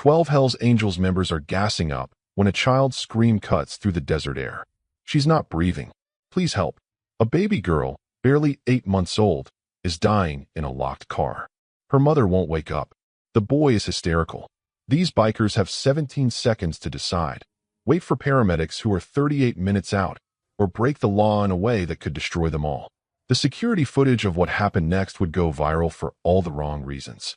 12 Hells Angels members are gassing up when a child's scream cuts through the desert air. She's not breathing. Please help. A baby girl, barely 8 months old, is dying in a locked car. Her mother won't wake up. The boy is hysterical. These bikers have 17 seconds to decide. Wait for paramedics who are 38 minutes out, or break the law in a way that could destroy them all. The security footage of what happened next would go viral for all the wrong reasons.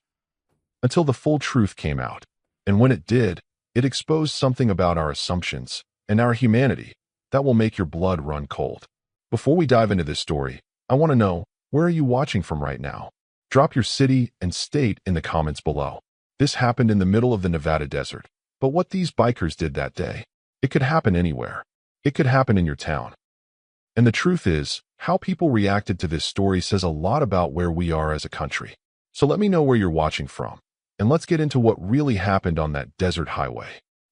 Until the full truth came out. And when it did, it exposed something about our assumptions and our humanity that will make your blood run cold. Before we dive into this story, I want to know, where are you watching from right now? Drop your city and state in the comments below. This happened in the middle of the Nevada desert, but what these bikers did that day, it could happen anywhere. It could happen in your town. And the truth is, how people reacted to this story says a lot about where we are as a country. So let me know where you're watching from, and let's get into what really happened on that desert highway.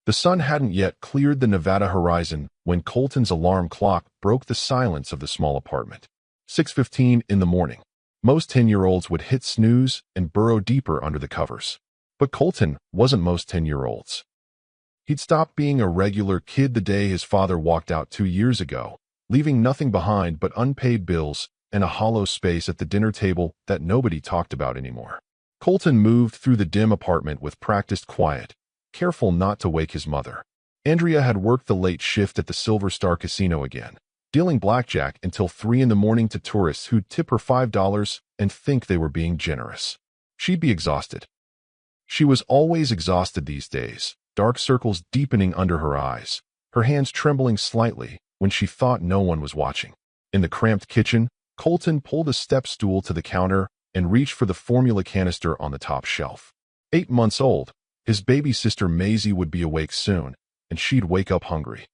The sun hadn't yet cleared the Nevada horizon when Colton's alarm clock broke the silence of the small apartment. 6:15 in the morning. Most 10-year-olds would hit snooze and burrow deeper under the covers. But Colton wasn't most 10-year-olds. He'd stopped being a regular kid the day his father walked out 2 years ago, leaving nothing behind but unpaid bills and a hollow space at the dinner table that nobody talked about anymore. Colton moved through the dim apartment with practiced quiet, careful not to wake his mother. Andrea had worked the late shift at the Silver Star Casino again, dealing blackjack until 3 in the morning to tourists who'd tip her $5 and think they were being generous. She'd be exhausted. She was always exhausted these days, dark circles deepening under her eyes, her hands trembling slightly when she thought no one was watching. In the cramped kitchen, Colton pulled a step stool to the counter and reached for the formula canister on the top shelf. 8 months old, his baby sister Maisie would be awake soon, and she'd wake up hungry.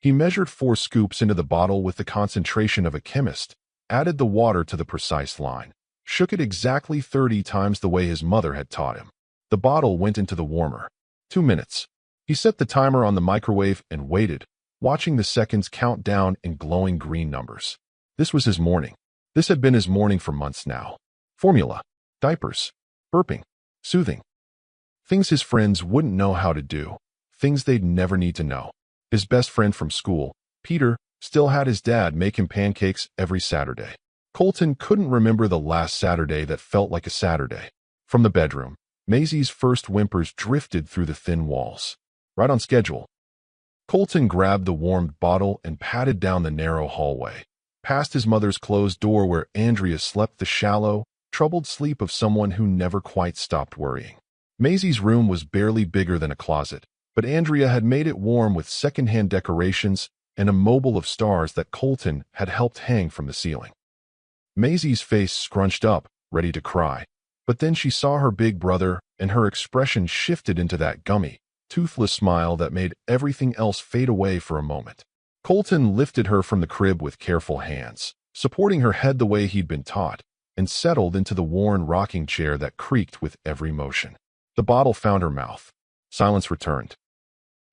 He measured 4 scoops into the bottle with the concentration of a chemist, added the water to the precise line, shook it exactly 30 times the way his mother had taught him. The bottle went into the warmer. 2 minutes. He set the timer on the microwave and waited, watching the seconds count down in glowing green numbers. This was his morning. This had been his morning for months now. Formula, diapers, burping, soothing. Things his friends wouldn't know how to do, things they'd never need to know. His best friend from school, Peter, still had his dad make him pancakes every Saturday. Colton couldn't remember the last Saturday that felt like a Saturday. From the bedroom, Maisie's first whimpers drifted through the thin walls. Right on schedule. Colton grabbed the warmed bottle and padded down the narrow hallway, past his mother's closed door where Andrea slept the shallow, troubled sleep of someone who never quite stopped worrying. Maisie's room was barely bigger than a closet, but Andrea had made it warm with secondhand decorations and a mobile of stars that Colton had helped hang from the ceiling. Maisie's face scrunched up, ready to cry, but then she saw her big brother and her expression shifted into that gummy, toothless smile that made everything else fade away for a moment. Colton lifted her from the crib with careful hands, supporting her head the way he'd been taught, and settled into the worn rocking chair that creaked with every motion. The bottle found her mouth. Silence returned.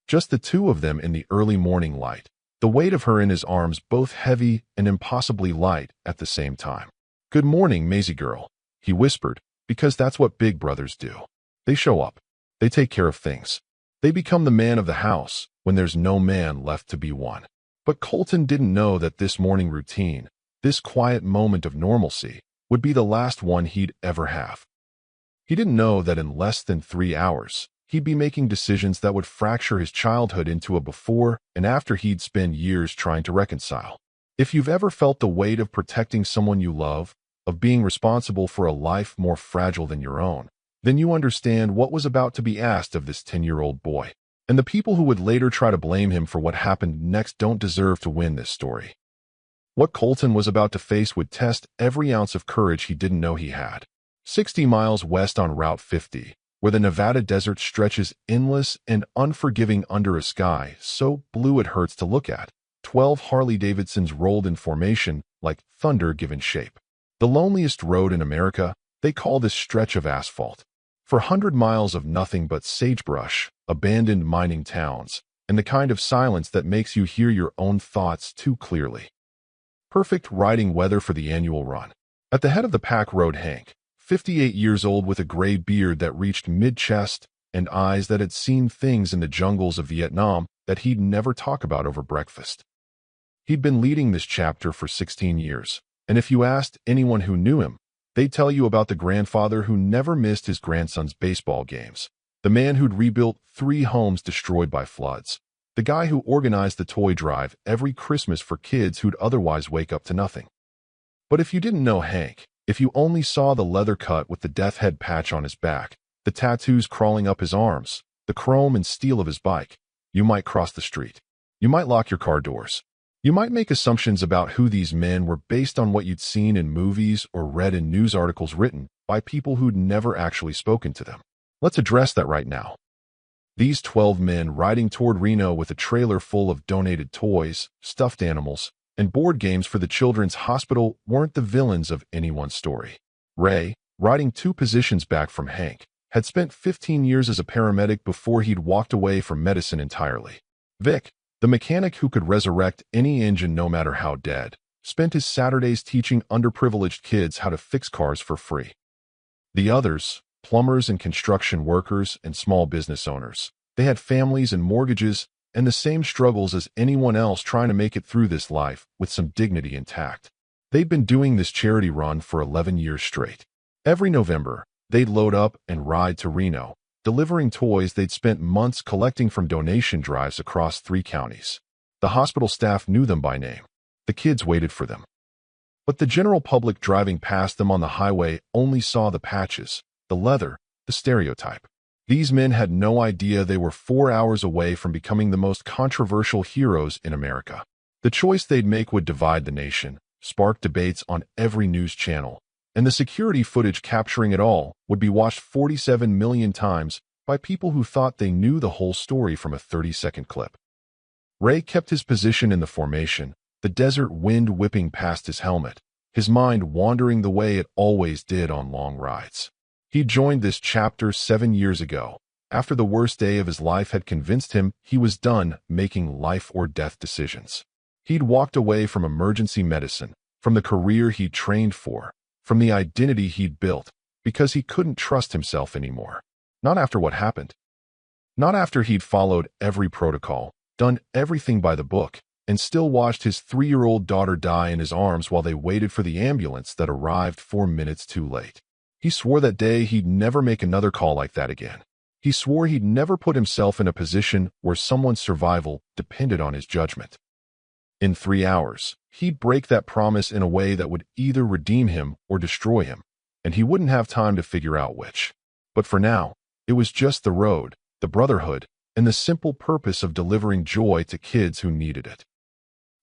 Just the two of them in the early morning light, the weight of her in his arms both heavy and impossibly light at the same time. "Good morning, Maisie girl," he whispered, because that's what big brothers do. They show up. They take care of things. They become the man of the house when there's no man left to be one. But Colton didn't know that this morning routine, this quiet moment of normalcy, would be the last one he'd ever have. He didn't know that in less than 3 hours, he'd be making decisions that would fracture his childhood into a before and after he'd spend years trying to reconcile. If you've ever felt the weight of protecting someone you love, of being responsible for a life more fragile than your own, then you understand what was about to be asked of this 10-year-old boy. And the people who would later try to blame him for what happened next don't deserve to win this story. What Colton was about to face would test every ounce of courage he didn't know he had. 60 miles west on Route 50, where the Nevada desert stretches endless and unforgiving under a sky so blue it hurts to look at, 12 Harley-Davidsons rolled in formation like thunder given shape. The loneliest road in America, they call this stretch of asphalt. For 100 miles of nothing but sagebrush, abandoned mining towns, and the kind of silence that makes you hear your own thoughts too clearly. Perfect riding weather for the annual run. At the head of the pack rode Hank, 58 years old with a gray beard that reached mid-chest, and eyes that had seen things in the jungles of Vietnam that he'd never talk about over breakfast. He'd been leading this chapter for 16 years, and if you asked anyone who knew him, they'd tell you about the grandfather who never missed his grandson's baseball games, the man who'd rebuilt 3 homes destroyed by floods, the guy who organized the toy drive every Christmas for kids who'd otherwise wake up to nothing. But if you didn't know Hank, if you only saw the leather cut with the death head patch on his back, the tattoos crawling up his arms, the chrome and steel of his bike, you might cross the street. You might lock your car doors. You might make assumptions about who these men were based on what you'd seen in movies or read in news articles written by people who'd never actually spoken to them. Let's address that right now. These 12 men riding toward Reno with a trailer full of donated toys, stuffed animals, and board games for the children's hospital weren't the villains of anyone's story. Ray, riding 2 positions back from Hank, had spent 15 years as a paramedic before he'd walked away from medicine entirely. Vic, the mechanic who could resurrect any engine no matter how dead, spent his Saturdays teaching underprivileged kids how to fix cars for free. The others, plumbers and construction workers and small business owners, they had families and mortgages and the same struggles as anyone else trying to make it through this life with some dignity intact. They'd been doing this charity run for 11 years straight. Every November, they'd load up and ride to Reno, delivering toys they'd spent months collecting from donation drives across 3 counties. The hospital staff knew them by name. The kids waited for them. But the general public driving past them on the highway only saw the patches, the leather, the stereotype. These men had no idea they were 4 hours away from becoming the most controversial heroes in America. The choice they'd make would divide the nation, spark debates on every news channel, and the security footage capturing it all would be watched 47 million times by people who thought they knew the whole story from a 30-second clip. Ray kept his position in the formation, the desert wind whipping past his helmet, his mind wandering the way it always did on long rides. He joined this chapter 7 years ago, after the worst day of his life had convinced him he was done making life-or-death decisions. He'd walked away from emergency medicine, from the career he'd trained for, from the identity he'd built, because he couldn't trust himself anymore. Not after what happened. Not after he'd followed every protocol, done everything by the book, and still watched his 3-year-old daughter die in his arms while they waited for the ambulance that arrived 4 minutes too late. He swore that day he'd never make another call like that again. He swore he'd never put himself in a position where someone's survival depended on his judgment. In 3 hours, he'd break that promise in a way that would either redeem him or destroy him, and he wouldn't have time to figure out which. But for now, it was just the road, the brotherhood, and the simple purpose of delivering joy to kids who needed it.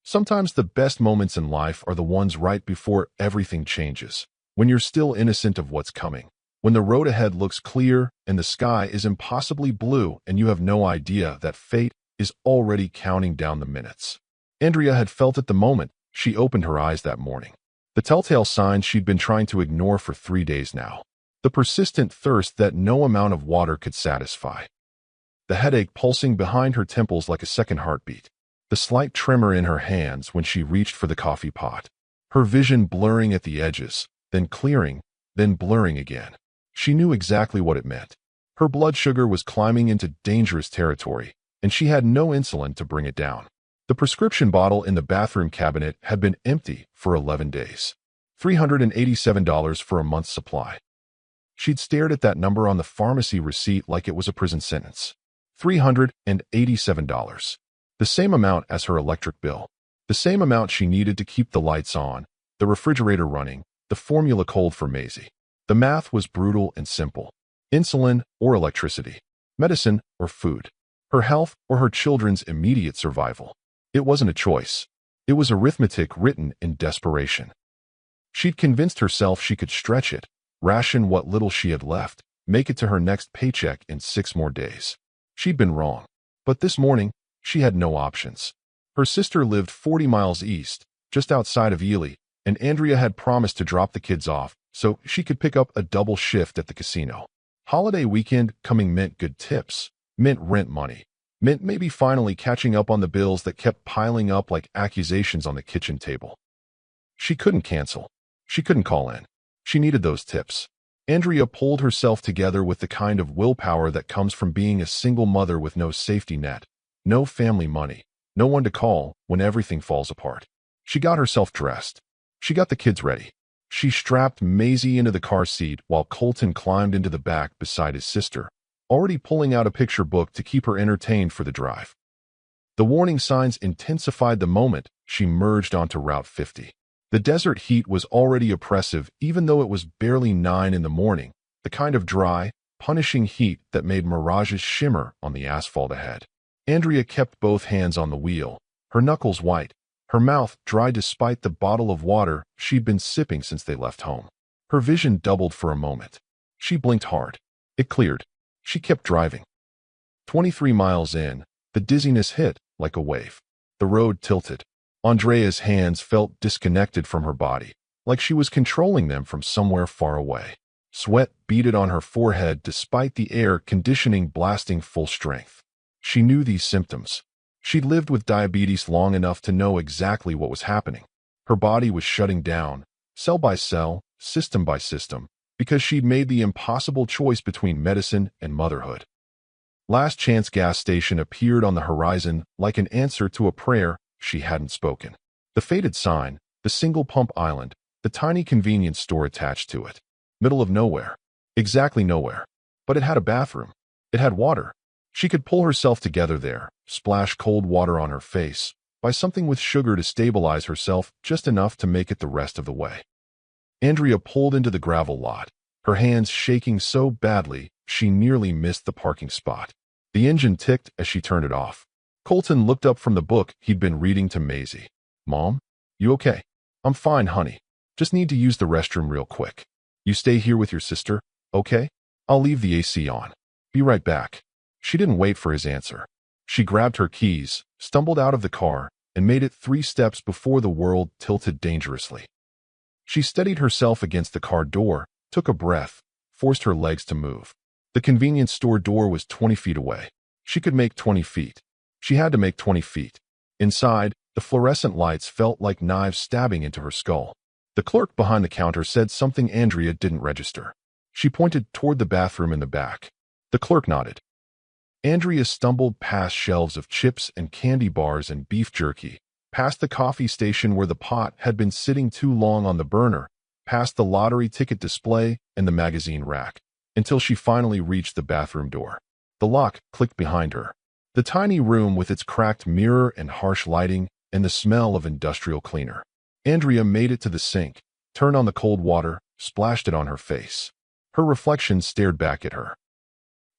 Sometimes the best moments in life are the ones right before everything changes, when you're still innocent of what's coming, when the road ahead looks clear and the sky is impossibly blue and you have no idea that fate is already counting down the minutes. Andrea had felt it the moment she opened her eyes that morning. The telltale signs she'd been trying to ignore for 3 days now. The persistent thirst that no amount of water could satisfy. The headache pulsing behind her temples like a second heartbeat. The slight tremor in her hands when she reached for the coffee pot. Her vision blurring at the edges, then clearing, then blurring again. She knew exactly what it meant. Her blood sugar was climbing into dangerous territory, and she had no insulin to bring it down. The prescription bottle in the bathroom cabinet had been empty for 11 days. $387 for a month's supply. She'd stared at that number on the pharmacy receipt like it was a prison sentence. $387. The same amount as her electric bill. The same amount she needed to keep the lights on, the refrigerator running, the formula cold for Maisie. The math was brutal and simple. Insulin or electricity. Medicine or food. Her health or her children's immediate survival. It wasn't a choice. It was arithmetic written in desperation. She'd convinced herself she could stretch it, ration what little she had left, make it to her next paycheck in 6 more days. She'd been wrong. But this morning, she had no options. Her sister lived 40 miles east, just outside of Ely, and Andrea had promised to drop the kids off so she could pick up a double shift at the casino. Holiday weekend coming meant good tips, meant rent money, meant maybe finally catching up on the bills that kept piling up like accusations on the kitchen table. She couldn't cancel. She couldn't call in. She needed those tips. Andrea pulled herself together with the kind of willpower that comes from being a single mother with no safety net, no family money, no one to call when everything falls apart. She got herself dressed. She got the kids ready. She strapped Maisie into the car seat while Colton climbed into the back beside his sister, already pulling out a picture book to keep her entertained for the drive. The warning signs intensified the moment she merged onto Route 50. The desert heat was already oppressive even though it was barely 9 in the morning, the kind of dry, punishing heat that made mirages shimmer on the asphalt ahead. Andrea kept both hands on the wheel, her knuckles white, her mouth dry despite the bottle of water she'd been sipping since they left home. Her vision doubled for a moment. She blinked hard. It cleared. She kept driving. 23 miles in, the dizziness hit like a wave. The road tilted. Andrea's hands felt disconnected from her body, like she was controlling them from somewhere far away. Sweat beaded on her forehead despite the air conditioning blasting full strength. She knew these symptoms. She'd lived with diabetes long enough to know exactly what was happening. Her body was shutting down, cell by cell, system by system, because she'd made the impossible choice between medicine and motherhood. Last Chance gas station appeared on the horizon like an answer to a prayer she hadn't spoken. The faded sign, the single pump island, the tiny convenience store attached to it. Middle of nowhere. Exactly nowhere. But it had a bathroom. It had water. She could pull herself together there, splash cold water on her face, buy something with sugar to stabilize herself just enough to make it the rest of the way. Andrea pulled into the gravel lot, her hands shaking so badly she nearly missed the parking spot. The engine ticked as she turned it off. Colton looked up from the book he'd been reading to Maisie. "Mom, you okay?" "I'm fine, honey. Just need to use the restroom real quick. You stay here with your sister, okay? I'll leave the AC on. Be right back." She didn't wait for his answer. She grabbed her keys, stumbled out of the car, and made it 3 steps before the world tilted dangerously. She steadied herself against the car door, took a breath, forced her legs to move. The convenience store door was 20 feet away. She could make 20 feet. She had to make 20 feet. Inside, the fluorescent lights felt like knives stabbing into her skull. The clerk behind the counter said something Andrea didn't register. She pointed toward the bathroom in the back. The clerk nodded. Andrea stumbled past shelves of chips and candy bars and beef jerky, past the coffee station where the pot had been sitting too long on the burner, past the lottery ticket display and the magazine rack, until she finally reached the bathroom door. The lock clicked behind her. The tiny room with its cracked mirror and harsh lighting and the smell of industrial cleaner. Andrea made it to the sink, turned on the cold water, splashed it on her face. Her reflection stared back at her.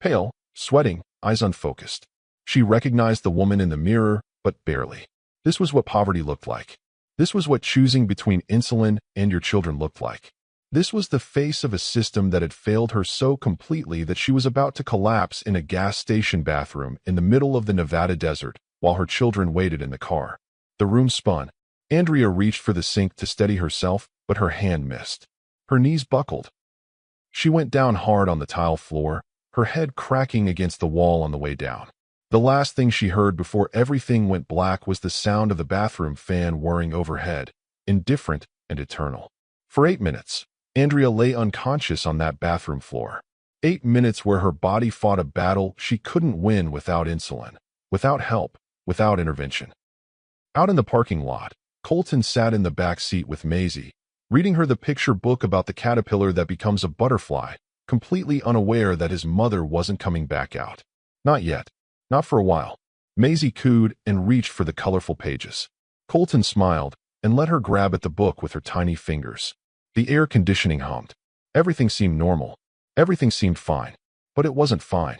Pale, sweating, eyes unfocused. She recognized the woman in the mirror, but barely. This was what poverty looked like. This was what choosing between insulin and your children looked like. This was the face of a system that had failed her so completely that she was about to collapse in a gas station bathroom in the middle of the Nevada desert while her children waited in the car. The room spun. Andrea reached for the sink to steady herself, but her hand missed. Her knees buckled. She went down hard on the tile floor, her head cracking against the wall on the way down. The last thing she heard before everything went black was the sound of the bathroom fan whirring overhead, indifferent and eternal. For 8 minutes, Andrea lay unconscious on that bathroom floor. 8 minutes where her body fought a battle she couldn't win without insulin, without help, without intervention. Out in the parking lot, Colton sat in the back seat with Maisie, reading her the picture book about the caterpillar that becomes a butterfly, completely unaware that his mother wasn't coming back out. Not yet. Not for a while. Maisie cooed and reached for the colorful pages. Colton smiled and let her grab at the book with her tiny fingers. The air conditioning hummed. Everything seemed normal. Everything seemed fine. But it wasn't fine.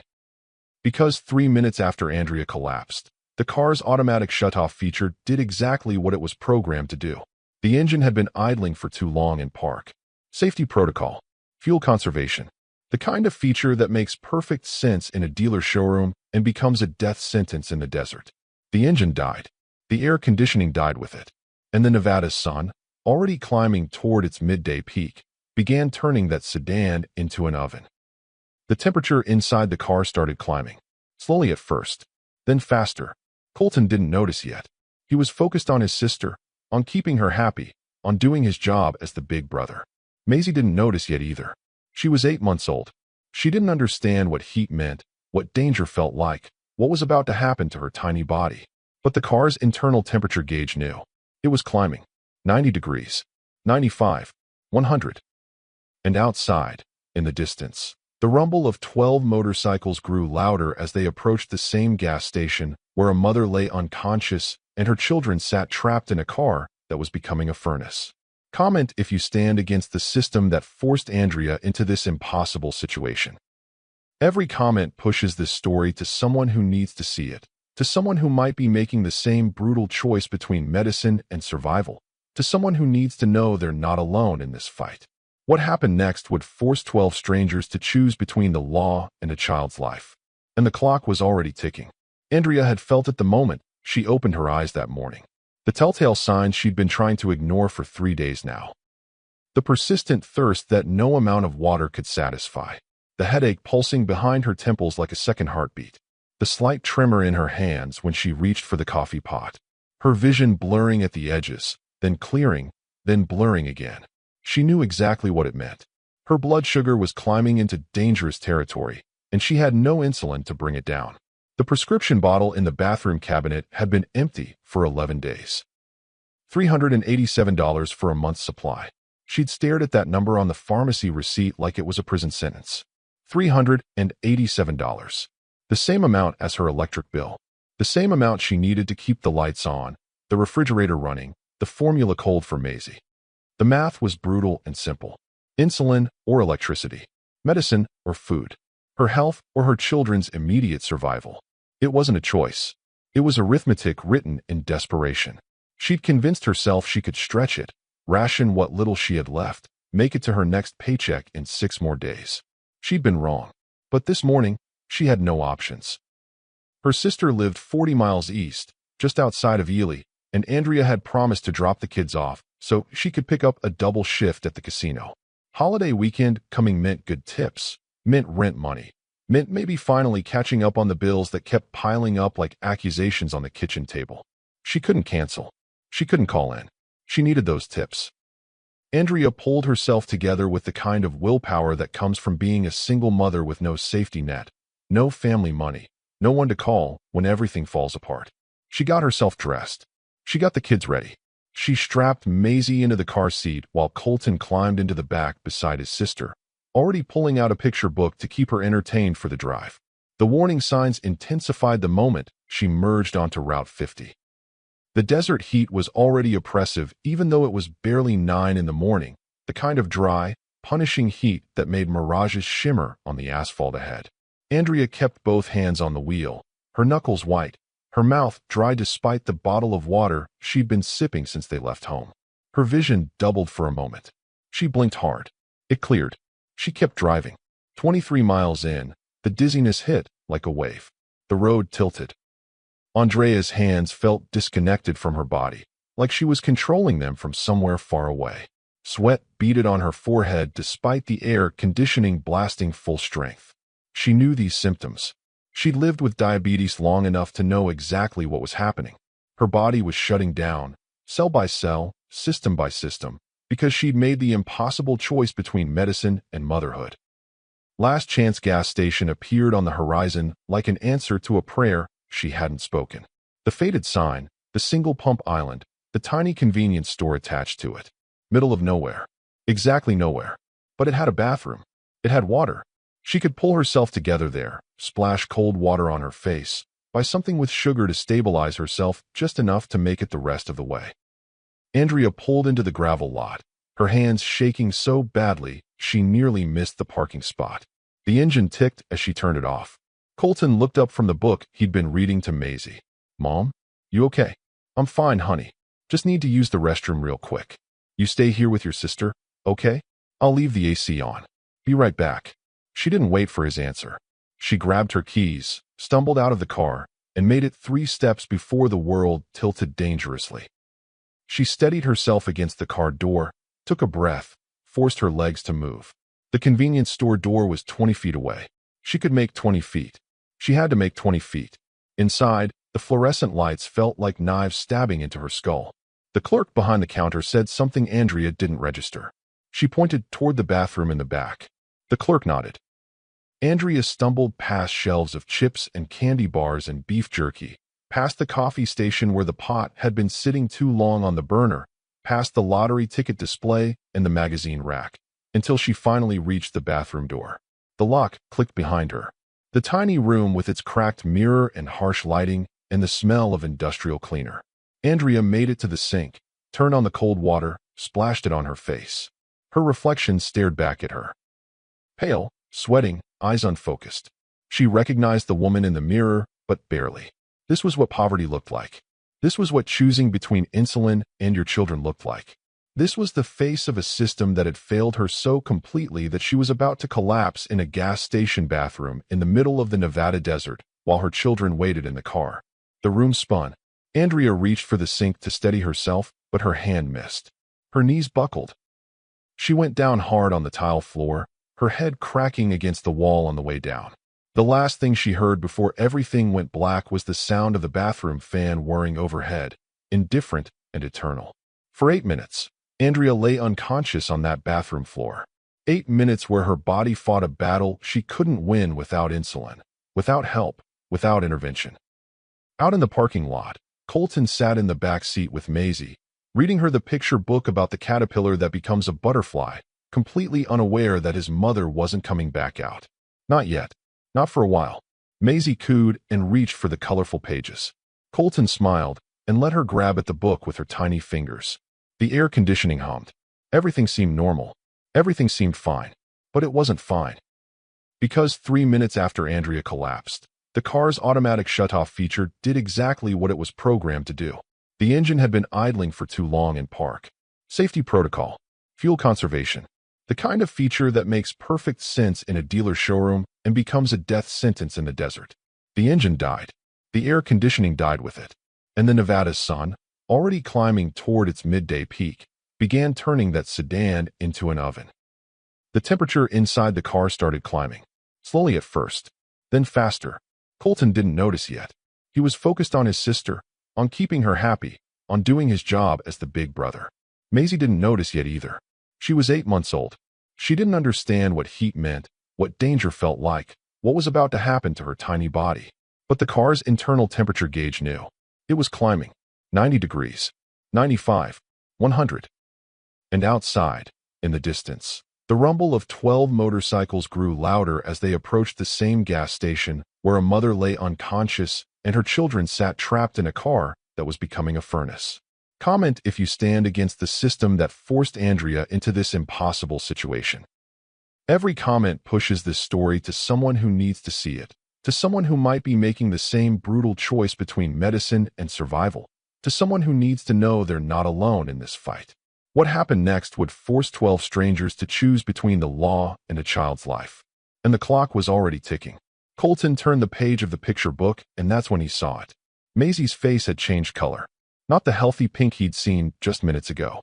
Because 3 minutes after Andrea collapsed, the car's automatic shutoff feature did exactly what it was programmed to do. The engine had been idling for too long in park. Safety protocol. Fuel conservation. The kind of feature that makes perfect sense in a dealer showroom and becomes a death sentence in the desert. The engine died. The air conditioning died with it. And the Nevada sun, already climbing toward its midday peak, began turning that sedan into an oven. The temperature inside the car started climbing. Slowly at first, then faster. Colton didn't notice yet. He was focused on his sister, on keeping her happy, on doing his job as the big brother. Maisie didn't notice yet either. She was 8 months old. She didn't understand what heat meant, what danger felt like, what was about to happen to her tiny body. But the car's internal temperature gauge knew. It was climbing. 90 degrees. 95. 100. And outside, in the distance, the rumble of 12 motorcycles grew louder as they approached the same gas station where a mother lay unconscious and her children sat trapped in a car that was becoming a furnace. Comment if you stand against the system that forced Andrea into this impossible situation. Every comment pushes this story to someone who needs to see it, to someone who might be making the same brutal choice between medicine and survival, to someone who needs to know they're not alone in this fight. What happened next would force 12 strangers to choose between the law and a child's life. And the clock was already ticking. Andrea had felt it the moment she opened her eyes that morning. The telltale signs she'd been trying to ignore for 3 days now. The persistent thirst that no amount of water could satisfy. The headache pulsing behind her temples like a second heartbeat. The slight tremor in her hands when she reached for the coffee pot. Her vision blurring at the edges, then clearing, then blurring again. She knew exactly what it meant. Her blood sugar was climbing into dangerous territory, and she had no insulin to bring it down. The prescription bottle in the bathroom cabinet had been empty for 11 days. $387 for a month's supply. She'd stared at that number on the pharmacy receipt like it was a prison sentence. $387. The same amount as her electric bill. The same amount she needed to keep the lights on, the refrigerator running, the formula cold for Maisie. The math was brutal and simple. Insulin or electricity. Medicine or food. Her health or her children's immediate survival. It wasn't a choice. It was arithmetic written in desperation. She'd convinced herself she could stretch it, ration what little she had left, make it to her next paycheck in 6 more days. She'd been wrong. But this morning, she had no options. Her sister lived 40 miles east, just outside of Ely, and Andrea had promised to drop the kids off so she could pick up a double shift at the casino. Holiday weekend coming meant good tips, meant rent money, meant maybe finally catching up on the bills that kept piling up like accusations on the kitchen table. She couldn't cancel. She couldn't call in. She needed those tips. Andrea pulled herself together with the kind of willpower that comes from being a single mother with no safety net, no family money, no one to call when everything falls apart. She got herself dressed. She got the kids ready. She strapped Maisie into the car seat while Colton climbed into the back beside his sister, already pulling out a picture book to keep her entertained for the drive. The warning signs intensified the moment she merged onto Route 50. The desert heat was already oppressive even though it was barely 9 in the morning, the kind of dry, punishing heat that made mirages shimmer on the asphalt ahead. Andrea kept both hands on the wheel, her knuckles white, her mouth dry despite the bottle of water she'd been sipping since they left home. Her vision doubled for a moment. She blinked hard. It cleared. She kept driving. 23 miles in, the dizziness hit like a wave. The road tilted. Andrea's hands felt disconnected from her body, like she was controlling them from somewhere far away. Sweat beaded on her forehead despite the air conditioning blasting full strength. She knew these symptoms. She'd lived with diabetes long enough to know exactly what was happening. Her body was shutting down, cell by cell, system by system, because she'd made the impossible choice between medicine and motherhood. Last Chance gas station appeared on the horizon like an answer to a prayer she hadn't spoken. The faded sign, the single pump island, the tiny convenience store attached to it. Middle of nowhere. Exactly nowhere. But it had a bathroom. It had water. She could pull herself together there, splash cold water on her face, buy something with sugar to stabilize herself just enough to make it the rest of the way. Andrea pulled into the gravel lot, her hands shaking so badly she nearly missed the parking spot. The engine ticked as she turned it off. Colton looked up from the book he'd been reading to Maisie. "Mom, you okay?" "I'm fine, honey. Just need to use the restroom real quick. You stay here with your sister, okay? I'll leave the AC on. Be right back." She didn't wait for his answer. She grabbed her keys, stumbled out of the car, and made it 3 steps before the world tilted dangerously. She steadied herself against the car door, took a breath, forced her legs to move. The convenience store door was 20 feet away. She could make 20 feet. She had to make 20 feet. Inside, the fluorescent lights felt like knives stabbing into her skull. The clerk behind the counter said something Andrea didn't register. She pointed toward the bathroom in the back. The clerk nodded. Andrea stumbled past shelves of chips and candy bars and beef jerky, past the coffee station where the pot had been sitting too long on the burner, past the lottery ticket display and the magazine rack, until she finally reached the bathroom door. The lock clicked behind her. The tiny room with its cracked mirror and harsh lighting and the smell of industrial cleaner. Andrea made it to the sink, turned on the cold water, splashed it on her face. Her reflection stared back at her. Pale, sweating, eyes unfocused. She recognized the woman in the mirror, but barely. This was what poverty looked like. This was what choosing between insulin and your children looked like. This was the face of a system that had failed her so completely that she was about to collapse in a gas station bathroom in the middle of the Nevada desert while her children waited in the car. The room spun. Andrea reached for the sink to steady herself, but her hand missed. Her knees buckled. She went down hard on the tile floor, her head cracking against the wall on the way down. The last thing she heard before everything went black was the sound of the bathroom fan whirring overhead, indifferent and eternal. For 8 minutes, Andrea lay unconscious on that bathroom floor. 8 minutes where her body fought a battle she couldn't win without insulin, without help, without intervention. Out in the parking lot, Colton sat in the back seat with Maisie, reading her the picture book about the caterpillar that becomes a butterfly, completely unaware that his mother wasn't coming back out. Not yet. Not for a while. Maisie cooed and reached for the colorful pages. Colton smiled and let her grab at the book with her tiny fingers. The air conditioning hummed. Everything seemed normal. Everything seemed fine. But it wasn't fine. Because 3 minutes after Andrea collapsed, the car's automatic shutoff feature did exactly what it was programmed to do. The engine had been idling for too long in park. Safety protocol. Fuel conservation. The kind of feature that makes perfect sense in a dealer showroom and becomes a death sentence in the desert. The engine died. The air conditioning died with it. And the Nevada sun, already climbing toward its midday peak, began turning that sedan into an oven. The temperature inside the car started climbing. Slowly at first, then faster. Colton didn't notice yet. He was focused on his sister, on keeping her happy, on doing his job as the big brother. Maisie didn't notice yet either. She was 8 months old. She didn't understand what heat meant, what danger felt like, what was about to happen to her tiny body. But the car's internal temperature gauge knew. It was climbing. 90 degrees. 95. 100. And outside, in the distance, the rumble of 12 motorcycles grew louder as they approached the same gas station where a mother lay unconscious and her children sat trapped in a car that was becoming a furnace. Comment if you stand against the system that forced Andrea into this impossible situation. Every comment pushes this story to someone who needs to see it, to someone who might be making the same brutal choice between medicine and survival, to someone who needs to know they're not alone in this fight. What happened next would force 12 strangers to choose between the law and a child's life. And the clock was already ticking. Colton turned the page of the picture book, and that's when he saw it. Maisie's face had changed color. Not the healthy pink he'd seen just minutes ago.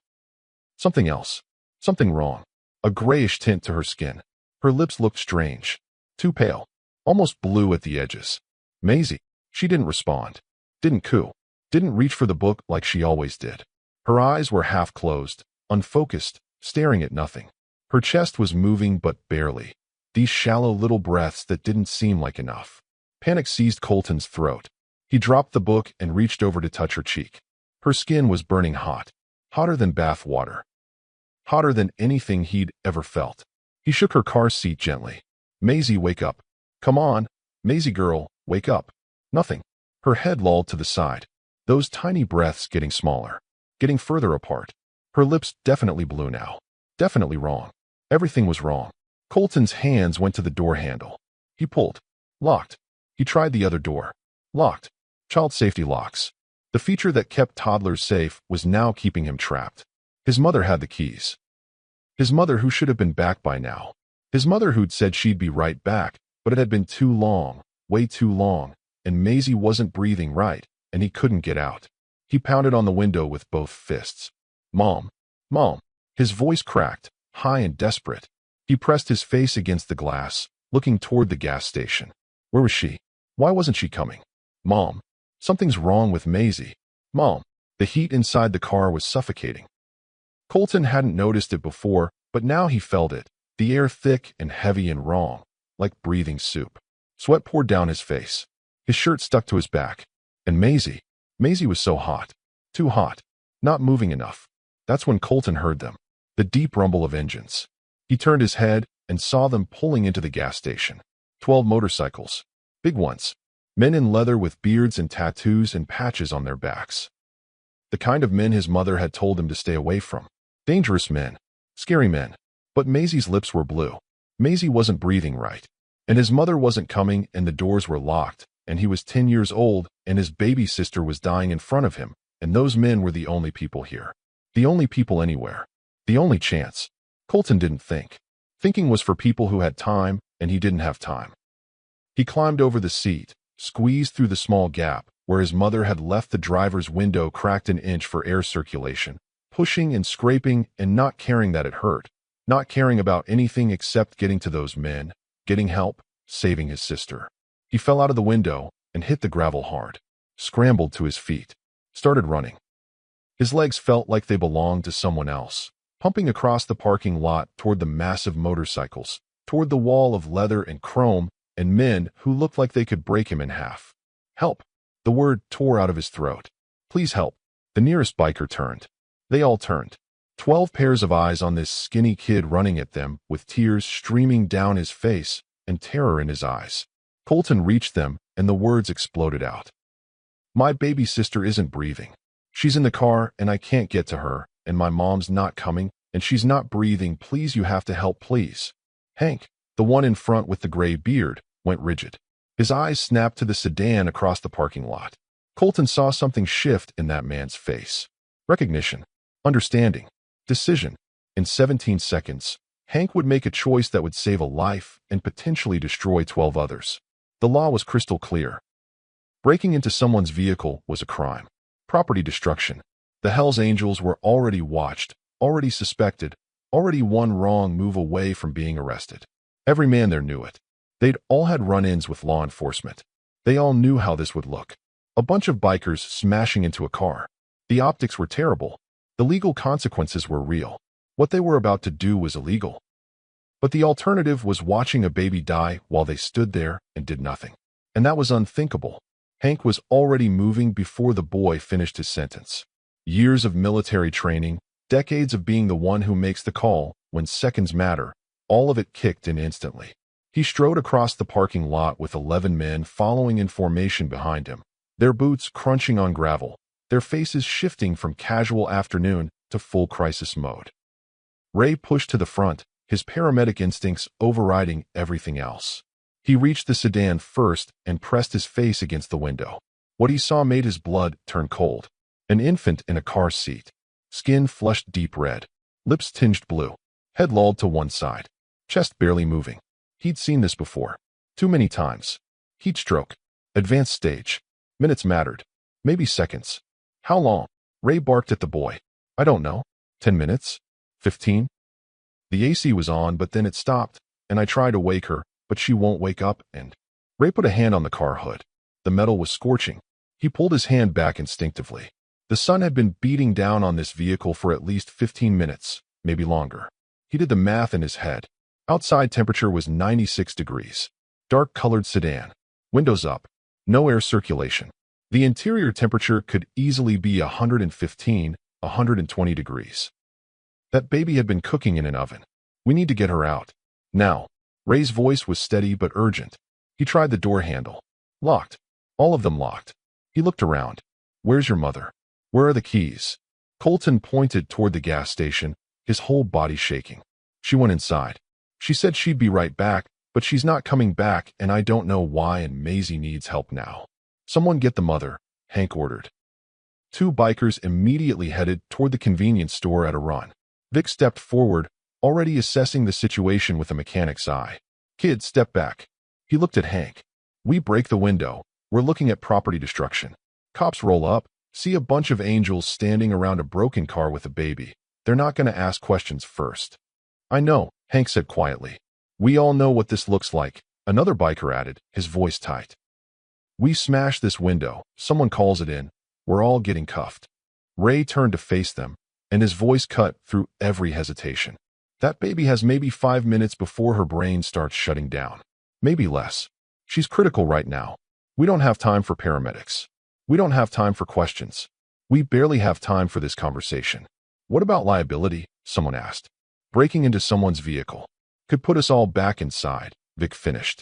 Something else. Something wrong. A grayish tint to her skin. Her lips looked strange. Too pale. Almost blue at the edges. Maisie. She didn't respond. Didn't coo. Didn't reach for the book like she always did. Her eyes were half closed, unfocused, staring at nothing. Her chest was moving but barely. These shallow little breaths that didn't seem like enough. Panic seized Colton's throat. He dropped the book and reached over to touch her cheek. Her skin was burning hot. Hotter than bath water. Hotter than anything he'd ever felt. He shook her car seat gently. Maisie, wake up. Come on. Maisie girl, wake up. Nothing. Her head lolled to the side. Those tiny breaths getting smaller. Getting further apart. Her lips definitely blue now. Definitely wrong. Everything was wrong. Colton's hands went to the door handle. He pulled. Locked. He tried the other door. Locked. Child safety locks. The feature that kept toddlers safe was now keeping him trapped. His mother had the keys. His mother who should have been back by now. His mother who'd said she'd be right back, but it had been too long, way too long, and Maisie wasn't breathing right, and he couldn't get out. He pounded on the window with both fists. Mom. Mom. His voice cracked, high and desperate. He pressed his face against the glass, looking toward the gas station. Where was she? Why wasn't she coming? Mom. Something's wrong with Maisie. Mom. The heat inside the car was suffocating. Colton hadn't noticed it before, but now he felt it. the air thick and heavy and wrong, like breathing soup. Sweat poured down his face. His shirt stuck to his back. And Maisie was so hot. Too hot. Not moving enough. That's when Colton heard them. The deep rumble of engines. He turned his head and saw them pulling into the gas station. 12 motorcycles. Big ones. Men in leather with beards and tattoos and patches on their backs. The kind of men his mother had told him to stay away from. Dangerous men. Scary men. But Maisie's lips were blue. Maisie wasn't breathing right. And his mother wasn't coming, and the doors were locked, and he was 10 years old, and his baby sister was dying in front of him, and those men were the only people here. The only people anywhere. The only chance. Colton didn't think. Thinking was for people who had time, and he didn't have time. He climbed over the seat, squeezed through the small gap, where his mother had left the driver's window cracked an inch for air circulation, pushing and scraping and not caring that it hurt, not caring about anything except getting to those men, getting help, saving his sister. He fell out of the window and hit the gravel hard, scrambled to his feet, started running. His legs felt like they belonged to someone else, pumping across the parking lot toward the massive motorcycles, toward the wall of leather and chrome and men who looked like they could break him in half. Help! The word tore out of his throat. Please help. The nearest biker turned. They all turned. 12 pairs of eyes on this skinny kid running at them with tears streaming down his face and terror in his eyes. Colton reached them and the words exploded out. My baby sister isn't breathing. She's in the car and I can't get to her, and my mom's not coming and she's not breathing. Please, you have to help, please. Hank, the one in front with the gray beard, went rigid. His eyes snapped to the sedan across the parking lot. Colton saw something shift in that man's face. Recognition. Understanding. Decision. In 17 seconds, Hank would make a choice that would save a life and potentially destroy 12 others. The law was crystal clear. Breaking into someone's vehicle was a crime. Property destruction. The Hells Angels were already watched, already suspected, already one wrong move away from being arrested. Every man there knew it. They'd all had run-ins with law enforcement. They all knew how this would look. A bunch of bikers smashing into a car. The optics were terrible. The legal consequences were real. What they were about to do was illegal. But the alternative was watching a baby die while they stood there and did nothing. And that was unthinkable. Hank was already moving before the boy finished his sentence. Years of military training, decades of being the one who makes the call when seconds matter, all of it kicked in instantly. He strode across the parking lot with 11 men following in formation behind him, their boots crunching on gravel, their faces shifting from casual afternoon to full crisis mode. Ray pushed to the front, his paramedic instincts overriding everything else. He reached the sedan first and pressed his face against the window. What he saw made his blood turn cold. An infant in a car seat. Skin flushed deep red. Lips tinged blue. Head lolled to one side. Chest barely moving. He'd seen this before. Too many times. Heat stroke. Advanced stage. Minutes mattered. Maybe seconds. How long? Ray barked at the boy. I don't know. 10 minutes? 15? The AC was on, but then it stopped, and I tried to wake her, but she won't wake up, and... Ray put a hand on the car hood. The metal was scorching. He pulled his hand back instinctively. The sun had been beating down on this vehicle for at least 15 minutes, maybe longer. He did the math in his head. Outside temperature was 96 degrees. Dark-colored sedan. Windows up. No air circulation. The interior temperature could easily be 115, 120 degrees. That baby had been cooking in an oven. We need to get her out. Now. Ray's voice was steady but urgent. He tried the door handle. Locked. All of them locked. He looked around. Where's your mother? Where are the keys? Colton pointed toward the gas station, his whole body shaking. She went inside. She said she'd be right back, but she's not coming back, and I don't know why, and Maisie needs help now. Someone get the mother, Hank ordered. 2 bikers immediately headed toward the convenience store at a run. Vic stepped forward, already assessing the situation with a mechanic's eye. Kid, step back. He looked at Hank. We break the window. We're looking at property destruction. Cops roll up, see a bunch of angels standing around a broken car with a baby. They're not going to ask questions first. I know, Hank said quietly. We all know what this looks like, another biker added, his voice tight. We smash this window, someone calls it in, we're all getting cuffed. Ray turned to face them, and his voice cut through every hesitation. That baby has maybe 5 minutes before her brain starts shutting down. Maybe less. She's critical right now. We don't have time for paramedics. We don't have time for questions. We barely have time for this conversation. What about liability? Someone asked. Breaking into someone's vehicle could put us all back inside, Vic finished.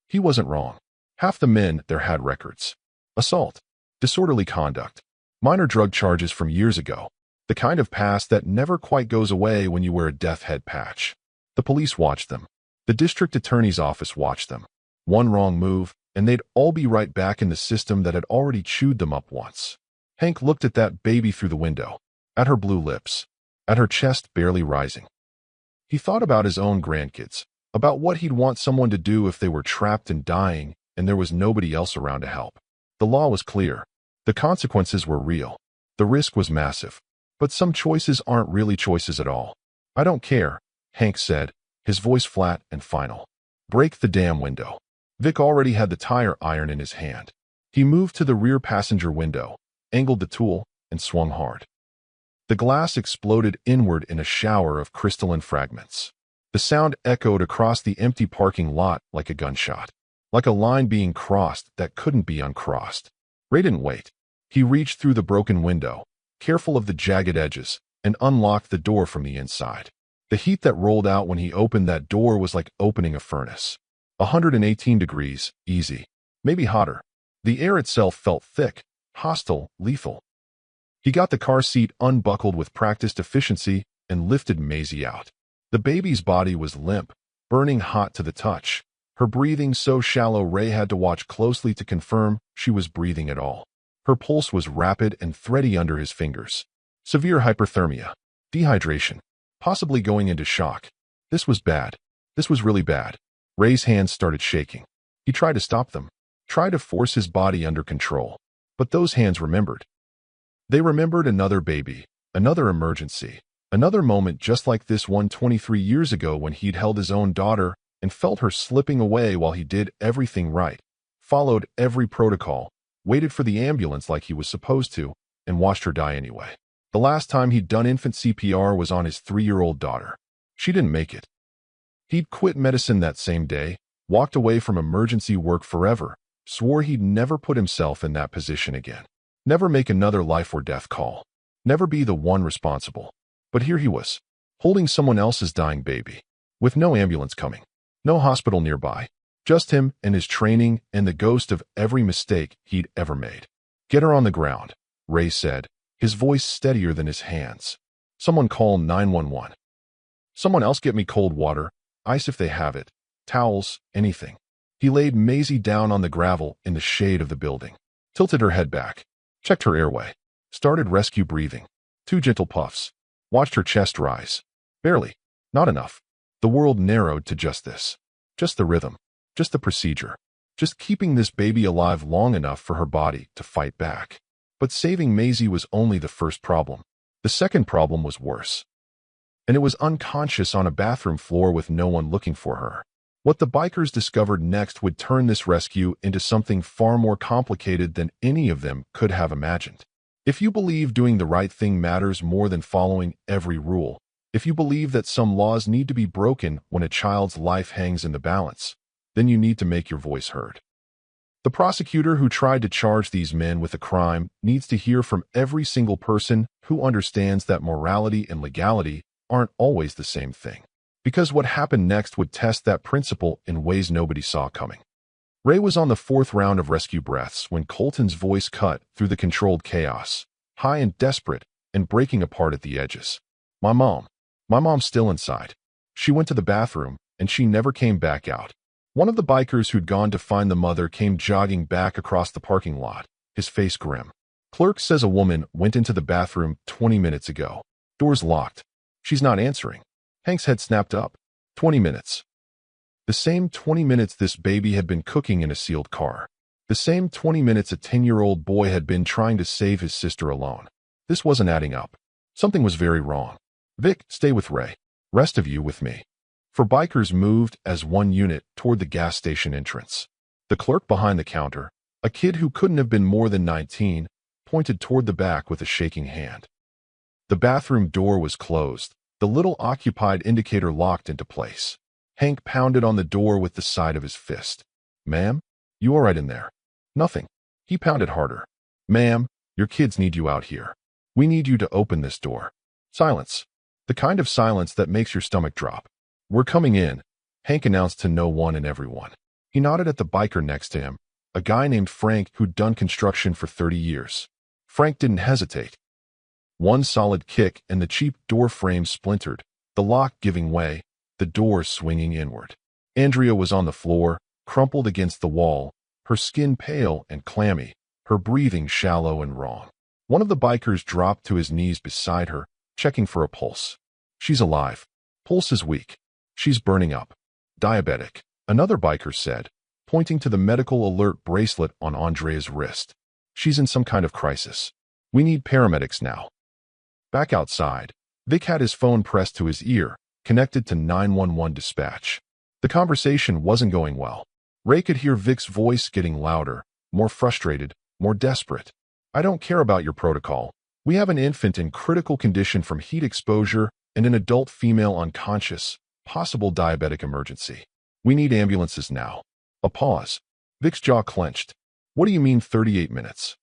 He wasn't wrong. Half the men there had records. Assault, disorderly conduct, minor drug charges from years ago. The kind of past that never quite goes away when you wear a death head patch. The police watched them. The district attorney's office watched them. One wrong move, and they'd all be right back in the system that had already chewed them up once. Hank looked at that baby through the window, at her blue lips, at her chest barely rising. He thought about his own grandkids, about what he'd want someone to do if they were trapped and dying and there was nobody else around to help. The law was clear. The consequences were real. The risk was massive. But some choices aren't really choices at all. I don't care, Hank said, his voice flat and final. Break the damn window. Vic already had the tire iron in his hand. He moved to the rear passenger window, angled the tool, and swung hard. The glass exploded inward in a shower of crystalline fragments. The sound echoed across the empty parking lot like a gunshot, like a line being crossed that couldn't be uncrossed. Ray didn't wait. He reached through the broken window, careful of the jagged edges, and unlocked the door from the inside. The heat that rolled out when he opened that door was like opening a furnace. 118 degrees, easy. Maybe hotter. The air itself felt thick, hostile, lethal. He got the car seat unbuckled with practiced efficiency and lifted Maisie out. The baby's body was limp, burning hot to the touch. Her breathing so shallow Ray had to watch closely to confirm she was breathing at all. Her pulse was rapid and thready under his fingers. Severe hyperthermia, dehydration, possibly going into shock. This was bad. This was really bad. Ray's hands started shaking. He tried to stop them, tried to force his body under control. But those hands remembered. They remembered another baby, another emergency, another moment just like this one 23 years ago when he'd held his own daughter and felt her slipping away while he did everything right, followed every protocol, waited for the ambulance like he was supposed to, and watched her die anyway. The last time he'd done infant CPR was on his 3-year-old daughter. She didn't make it. He'd quit medicine that same day, walked away from emergency work forever, swore he'd never put himself in that position again. Never make another life or death call. Never be the one responsible. But here he was, holding someone else's dying baby, with no ambulance coming, no hospital nearby, just him and his training and the ghost of every mistake he'd ever made. Get her on the ground, Ray said, his voice steadier than his hands. Someone call 911. Someone else get me cold water, ice if they have it, towels, anything. He laid Maisie down on the gravel in the shade of the building, tilted her head back, checked her airway, started rescue breathing. 2 gentle puffs. Watched her chest rise. Barely. Not enough. The world narrowed to just this. Just the rhythm. Just the procedure. Just keeping this baby alive long enough for her body to fight back. But saving Maisie was only the first problem. The second problem was worse. And it was unconscious on a bathroom floor with no one looking for her. What the bikers discovered next would turn this rescue into something far more complicated than any of them could have imagined. If you believe doing the right thing matters more than following every rule, if you believe that some laws need to be broken when a child's life hangs in the balance, then you need to make your voice heard. The prosecutor who tried to charge these men with a crime needs to hear from every single person who understands that morality and legality aren't always the same thing. Because what happened next would test that principle in ways nobody saw coming. Ray was on the 4th round of rescue breaths when Colton's voice cut through the controlled chaos, high and desperate and breaking apart at the edges. My mom's still inside. She went to the bathroom and she never came back out. One of the bikers who'd gone to find the mother came jogging back across the parking lot, his face grim. Clerk says a woman went into the bathroom 20 minutes ago. Door's locked. She's not answering. Hank's head snapped up. 20 minutes. The same 20 minutes this baby had been cooking in a sealed car. The same 20 minutes a 10-year-old boy had been trying to save his sister alone. This wasn't adding up. Something was very wrong. Vic, stay with Ray. Rest of you with me. 4 bikers moved as one unit toward the gas station entrance. The clerk behind the counter, a kid who couldn't have been more than 19, pointed toward the back with a shaking hand. The bathroom door was closed, The little occupied indicator locked into place. Hank pounded on the door with the side of his fist. "Ma'am? You all right in there?" "Nothing." He pounded harder. "Ma'am, your kids need you out here. We need you to open this door." Silence. The kind of silence that makes your stomach drop. "We're coming in," Hank announced to no one and everyone. He nodded at the biker next to him, a guy named Frank who'd done construction for 30 years. Frank didn't hesitate. One solid kick and the cheap door frame splintered, the lock giving way, the door swinging inward. Andrea was on the floor, crumpled against the wall, her skin pale and clammy, her breathing shallow and wrong. One of the bikers dropped to his knees beside her, checking for a pulse. "She's alive. Pulse is weak. She's burning up. Diabetic," another biker said, pointing to the medical alert bracelet on Andrea's wrist. "She's in some kind of crisis. We need paramedics now." Back outside, Vic had his phone pressed to his ear, connected to 911 dispatch. The conversation wasn't going well. Ray could hear Vic's voice getting louder, more frustrated, more desperate. "I don't care about your protocol. We have an infant in critical condition from heat exposure and an adult female unconscious, possible diabetic emergency. We need ambulances now." A pause. Vic's jaw clenched. "What do you mean 38 minutes?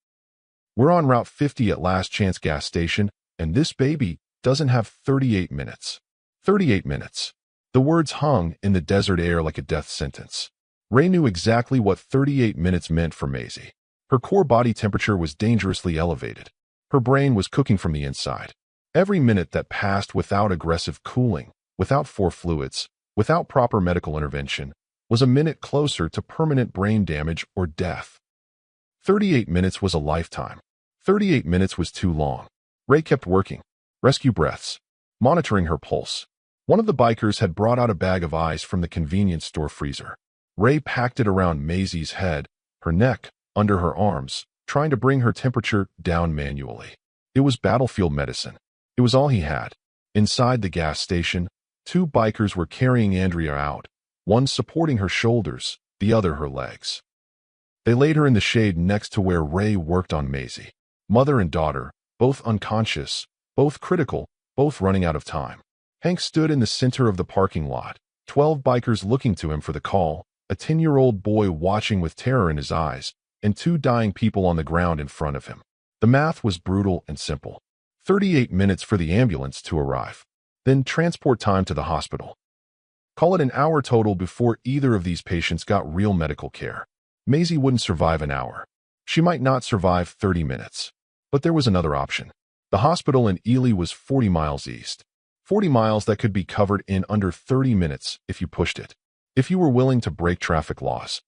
We're on Route 50 at Last Chance gas station, and this baby doesn't have 38 minutes. 38 minutes. The words hung in the desert air like a death sentence. Ray knew exactly what 38 minutes meant for Maisie. Her core body temperature was dangerously elevated. Her brain was cooking from the inside. Every minute that passed without aggressive cooling, without four fluids, without proper medical intervention, was a minute closer to permanent brain damage or death. 38 minutes was a lifetime. 38 minutes was too long. Ray kept working. Rescue breaths. Monitoring her pulse. One of the bikers had brought out a bag of ice from the convenience store freezer. Ray packed it around Maisie's head, her neck, under her arms, trying to bring her temperature down manually. It was battlefield medicine. It was all he had. Inside the gas station, two bikers were carrying Andrea out, one supporting her shoulders, the other her legs. They laid her in the shade next to where Ray worked on Maisie. Mother and daughter, both unconscious, both critical, both running out of time. Hank stood in the center of the parking lot, 12 bikers looking to him for the call, a 10-year-old boy watching with terror in his eyes, and two dying people on the ground in front of him. The math was brutal and simple. 38 minutes for the ambulance to arrive. Then transport time to the hospital. Call it an hour total before either of these patients got real medical care. Maisie wouldn't survive an hour. She might not survive 30 minutes. But there was another option. The hospital in Ely was 40 miles east. 40 miles that could be covered in under 30 minutes if you pushed it. If you were willing to break traffic laws.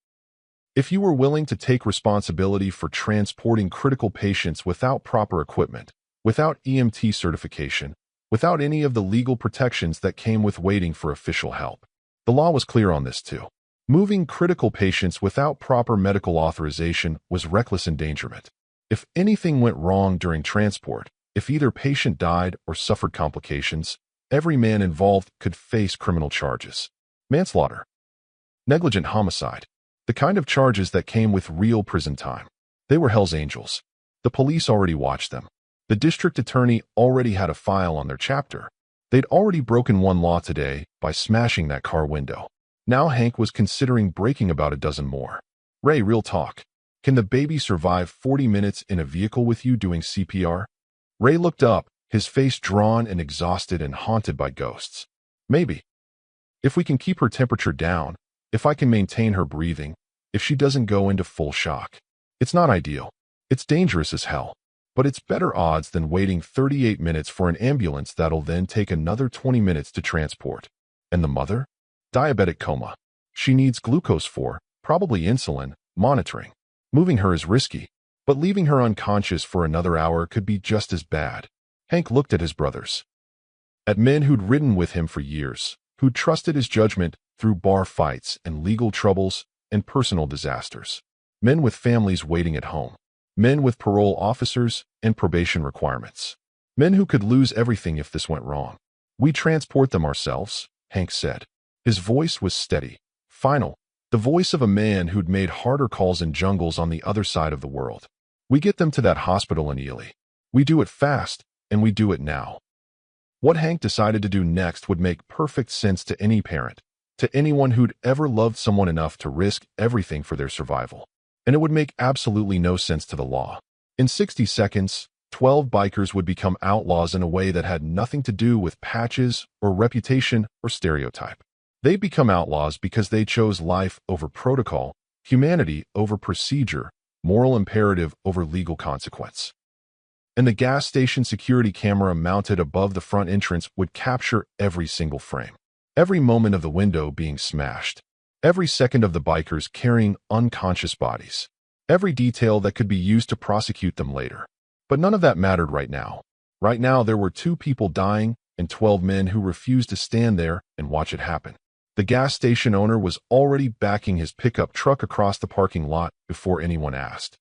If you were willing to take responsibility for transporting critical patients without proper equipment, without EMT certification, without any of the legal protections that came with waiting for official help. The law was clear on this too. Moving critical patients without proper medical authorization was reckless endangerment. If anything went wrong during transport, if either patient died or suffered complications, every man involved could face criminal charges. Manslaughter. Negligent homicide. The kind of charges that came with real prison time. They were Hell's Angels. The police already watched them. The district attorney already had a file on their chapter. They'd already broken one law today by smashing that car window. Now Hank was considering breaking about a dozen more. "Ray, real talk. Can the baby survive 40 minutes in a vehicle with you doing CPR?" Ray looked up, his face drawn and exhausted and haunted by ghosts. "Maybe. If we can keep her temperature down, if I can maintain her breathing, if she doesn't go into full shock. It's not ideal. It's dangerous as hell. But it's better odds than waiting 38 minutes for an ambulance that'll then take another 20 minutes to transport. And the mother? Diabetic coma. She needs glucose for, probably insulin, monitoring. Moving her is risky, but leaving her unconscious for another hour could be just as bad." Hank looked at his brothers. At men who'd ridden with him for years, who'd trusted his judgment through bar fights and legal troubles and personal disasters. Men with families waiting at home. Men with parole officers and probation requirements. Men who could lose everything if this went wrong. "We transport them ourselves," Hank said. His voice was steady, final, the voice of a man who'd made harder calls in jungles on the other side of the world. "We get them to that hospital in Ely. We do it fast, and we do it now." What Hank decided to do next would make perfect sense to any parent, to anyone who'd ever loved someone enough to risk everything for their survival. And it would make absolutely no sense to the law. In 60 seconds, 12 bikers would become outlaws in a way that had nothing to do with patches or reputation or stereotype. They'd become outlaws because they chose life over protocol, humanity over procedure, moral imperative over legal consequence. And the gas station security camera mounted above the front entrance would capture every single frame. Every moment of the window being smashed. Every second of the bikers carrying unconscious bodies. Every detail that could be used to prosecute them later. But none of that mattered right now. Right now, there were 2 people dying and 12 men who refused to stand there and watch it happen. The gas station owner was already backing his pickup truck across the parking lot before anyone asked.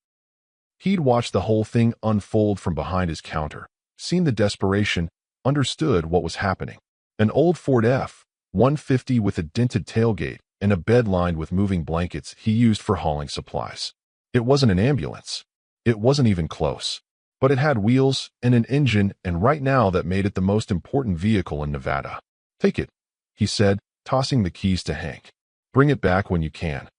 He'd watched the whole thing unfold from behind his counter, seen the desperation, understood what was happening. An old Ford F-150 with a dented tailgate and a bed lined with moving blankets he used for hauling supplies. It wasn't an ambulance. It wasn't even close. But it had wheels and an engine, and right now that made it the most important vehicle in Nevada. "Take it," he said, tossing the keys to Hank. "Bring it back when you can."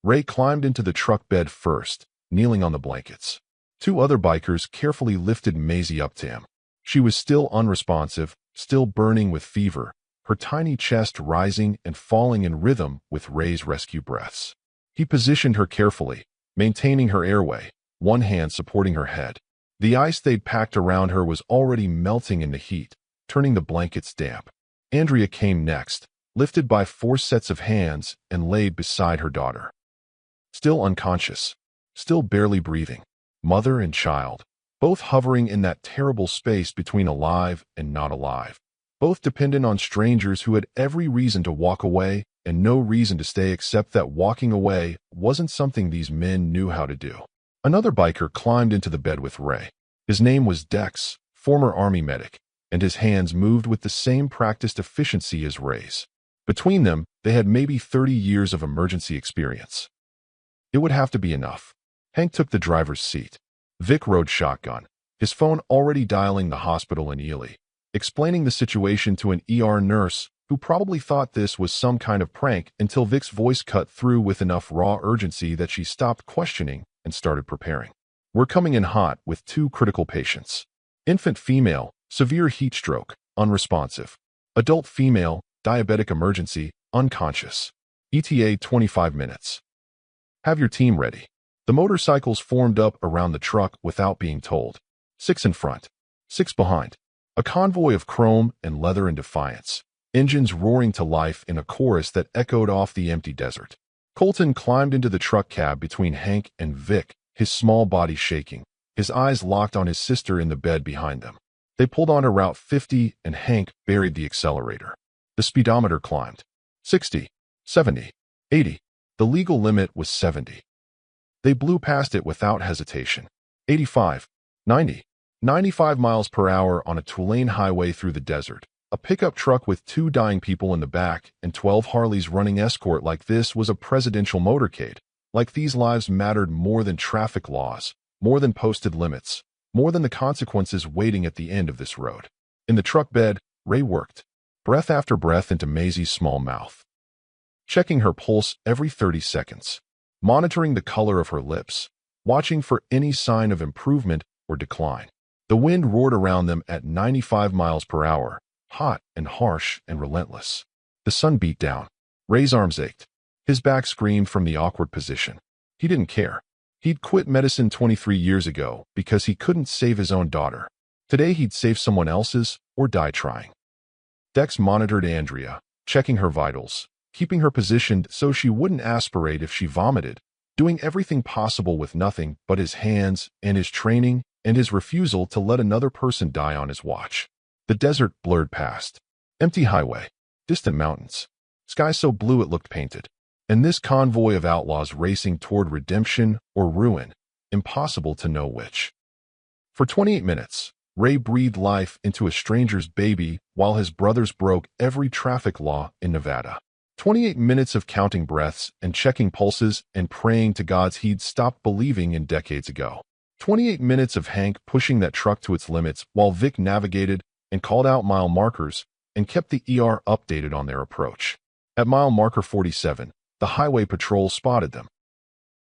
Ray climbed into the truck bed first, kneeling on the blankets. 2 other bikers carefully lifted Maisie up to him. She was still unresponsive, still burning with fever, her tiny chest rising and falling in rhythm with Ray's rescue breaths. He positioned her carefully, maintaining her airway, one hand supporting her head. The ice they'd packed around her was already melting in the heat, turning the blankets damp. Andrea came next, lifted by 4 sets of hands and laid beside her daughter. Still unconscious, still barely breathing, mother and child, both hovering in that terrible space between alive and not alive, both dependent on strangers who had every reason to walk away and no reason to stay except that walking away wasn't something these men knew how to do. Another biker climbed into the bed with Ray. His name was Dex, former Army medic, and his hands moved with the same practiced efficiency as Ray's. Between them, they had maybe 30 years of emergency experience. It would have to be enough. Hank took the driver's seat. Vic rode shotgun, his phone already dialing the hospital in Ely, explaining the situation to an ER nurse who probably thought this was some kind of prank until Vic's voice cut through with enough raw urgency that she stopped questioning and started preparing. "We're coming in hot with 2 critical patients. Infant female, severe heat stroke, unresponsive. Adult female, diabetic emergency, unconscious. ETA 25 minutes. Have your team ready." The motorcycles formed up around the truck without being told. 6 in front, 6 behind. A convoy of chrome and leather in defiance. Engines roaring to life in a chorus that echoed off the empty desert. Colton climbed into the truck cab between Hank and Vic, his small body shaking, his eyes locked on his sister in the bed behind them. They pulled onto Route 50 and Hank buried the accelerator. The speedometer climbed. 60, 70, 80. The legal limit was 70. They blew past it without hesitation. 85, 90, 95 miles per hour on a 2-lane highway through the desert. A pickup truck with 2 dying people in the back and 12 Harleys running escort like this was a presidential motorcade. Like these lives mattered more than traffic laws, more than posted limits, more than the consequences waiting at the end of this road. In the truck bed, Ray worked, breath after breath into Maisie's small mouth, checking her pulse every 30 seconds, monitoring the color of her lips, watching for any sign of improvement or decline. The wind roared around them at 95 miles per hour, hot and harsh and relentless. The sun beat down. Ray's arms ached. His back screamed from the awkward position. He didn't care. He'd quit medicine 23 years ago because he couldn't save his own daughter. Today he'd save someone else's or die trying. Dex monitored Andrea, checking her vitals, keeping her positioned so she wouldn't aspirate if she vomited, doing everything possible with nothing but his hands and his training and his refusal to let another person die on his watch. The desert blurred past. Empty highway, distant mountains, sky so blue it looked painted. And this convoy of outlaws racing toward redemption or ruin, impossible to know which. For 28 minutes, Ray breathed life into a stranger's baby while his brothers broke every traffic law in Nevada. 28 minutes of counting breaths and checking pulses and praying to gods he'd stopped believing in decades ago. 28 minutes of Hank pushing that truck to its limits while Vic navigated and called out mile markers and kept the ER updated on their approach. At mile marker 47, the highway patrol spotted them.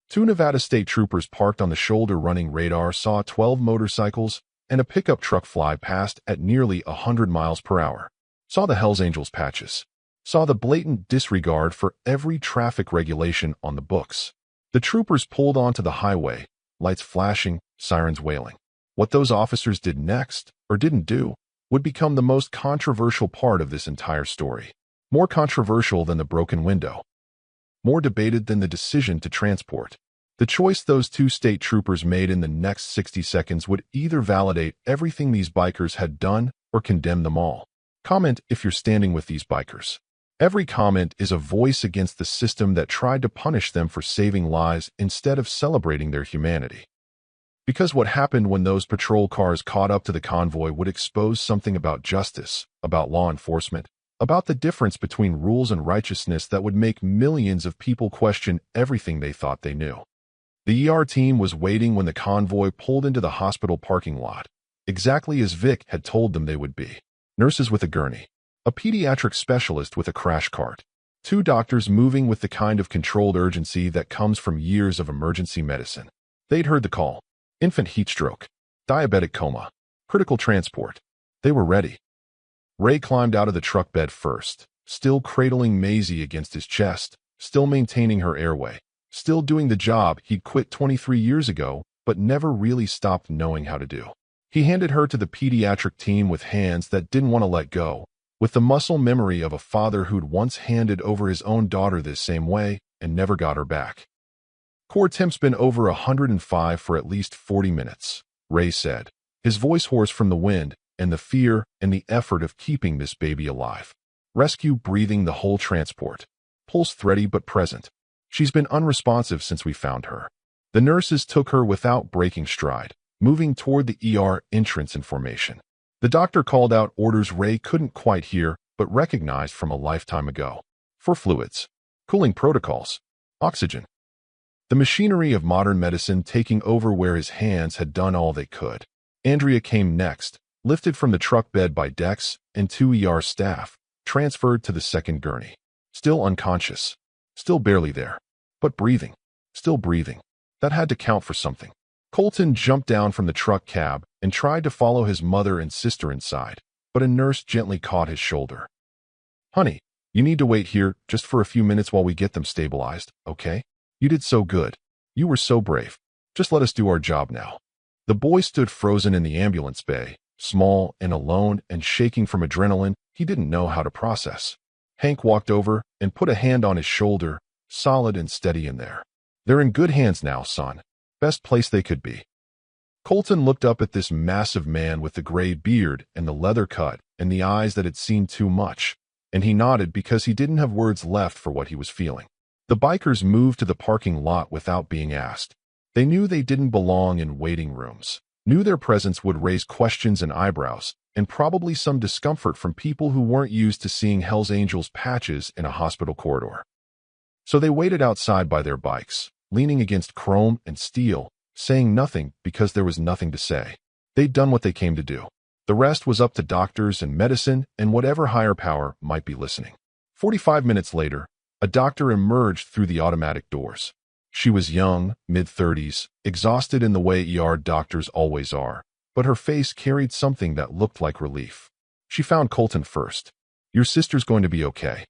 Two Nevada state troopers parked on the shoulder running radar saw 12 motorcycles and a pickup truck fly past at nearly 100 miles per hour. Saw the Hells Angels patches. Saw the blatant disregard for every traffic regulation on the books. The troopers pulled onto the highway, lights flashing, sirens wailing. What those officers did next, or didn't do, would become the most controversial part of this entire story. More controversial than the broken window. More debated than the decision to transport. The choice those two state troopers made in the next 60 seconds would either validate everything these bikers had done or condemn them all. Comment if you're standing with these bikers. Every comment is a voice against the system that tried to punish them for saving lives instead of celebrating their humanity. Because what happened when those patrol cars caught up to the convoy would expose something about justice, about law enforcement, about the difference between rules and righteousness that would make millions of people question everything they thought they knew. The ER team was waiting when the convoy pulled into the hospital parking lot, exactly as Vic had told them they would be. Nurses with a gurney, a pediatric specialist with a crash cart, two doctors moving with the kind of controlled urgency that comes from years of emergency medicine. They'd heard the call. Infant heat stroke, diabetic coma, critical transport. They were ready. Ray climbed out of the truck bed first, still cradling Maisie against his chest, still maintaining her airway, still doing the job he'd quit 23 years ago but never really stopped knowing how to do. He handed her to the pediatric team with hands that didn't want to let go, with the muscle memory of a father who'd once handed over his own daughter this same way and never got her back. Core temp's been over 105 for at least 40 minutes, Ray said, his voice hoarse from the wind and the fear and the effort of keeping this baby alive. Rescue breathing the whole transport. Pulse thready but present. She's been unresponsive since we found her. The nurses took her without breaking stride, moving toward the ER entrance in formation. The doctor called out orders Ray couldn't quite hear but recognized from a lifetime ago. For fluids, cooling protocols, oxygen. The machinery of modern medicine taking over where his hands had done all they could. Andrea came next, lifted from the truck bed by Dex and two ER staff, transferred to the second gurney. Still unconscious. Still barely there. But breathing. Still breathing. That had to count for something. Colton jumped down from the truck cab and tried to follow his mother and sister inside, but a nurse gently caught his shoulder. Honey, you need to wait here just for a few minutes while we get them stabilized, okay? You did so good. You were so brave. Just let us do our job now. The boy stood frozen in the ambulance bay, small and alone and shaking from adrenaline he didn't know how to process. Hank walked over and put a hand on his shoulder, solid and steady in there. They're in good hands now, son. Best place they could be. Colton looked up at this massive man with the gray beard and the leather cut and the eyes that had seen too much, and he nodded because he didn't have words left for what he was feeling. The bikers moved to the parking lot without being asked. They knew they didn't belong in waiting rooms, knew their presence would raise questions and eyebrows, and probably some discomfort from people who weren't used to seeing Hells Angels patches in a hospital corridor. So they waited outside by their bikes, leaning against chrome and steel, saying nothing because there was nothing to say. They'd done what they came to do. The rest was up to doctors and medicine and whatever higher power might be listening. 45 minutes later, a doctor emerged through the automatic doors. She was young, mid-30s, exhausted in the way ER doctors always are, but her face carried something that looked like relief. She found Colton first. Your sister's going to be okay.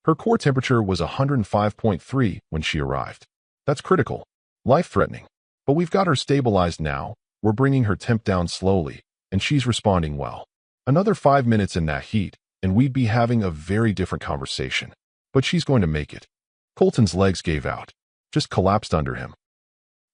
Her core temperature was 105.3 when she arrived. That's critical. Life-threatening. But we've got her stabilized now. We're bringing her temp down slowly, and she's responding well. Another 5 minutes in that heat, and we'd be having a very different conversation. But she's going to make it. Colton's legs gave out. Just collapsed under him.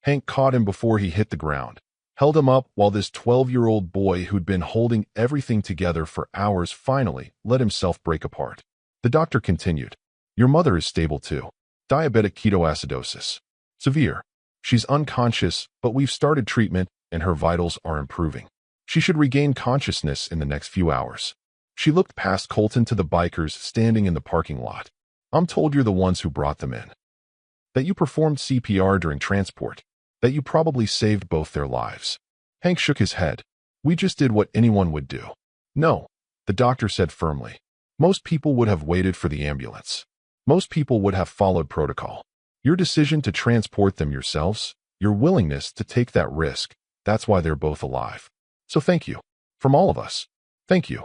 Hank caught him before he hit the ground, held him up while this 12-year-old boy who'd been holding everything together for hours finally let himself break apart. The doctor continued. Your mother is stable too. Diabetic ketoacidosis. Severe. She's unconscious, but we've started treatment and her vitals are improving. She should regain consciousness in the next few hours. She looked past Colton to the bikers standing in the parking lot. I'm told you're the ones who brought them in. That you performed CPR during transport. That you probably saved both their lives. Hank shook his head. We just did what anyone would do. No, the doctor said firmly. Most people would have waited for the ambulance. Most people would have followed protocol. Your decision to transport them yourselves, your willingness to take that risk, that's why they're both alive. So thank you. From all of us. Thank you.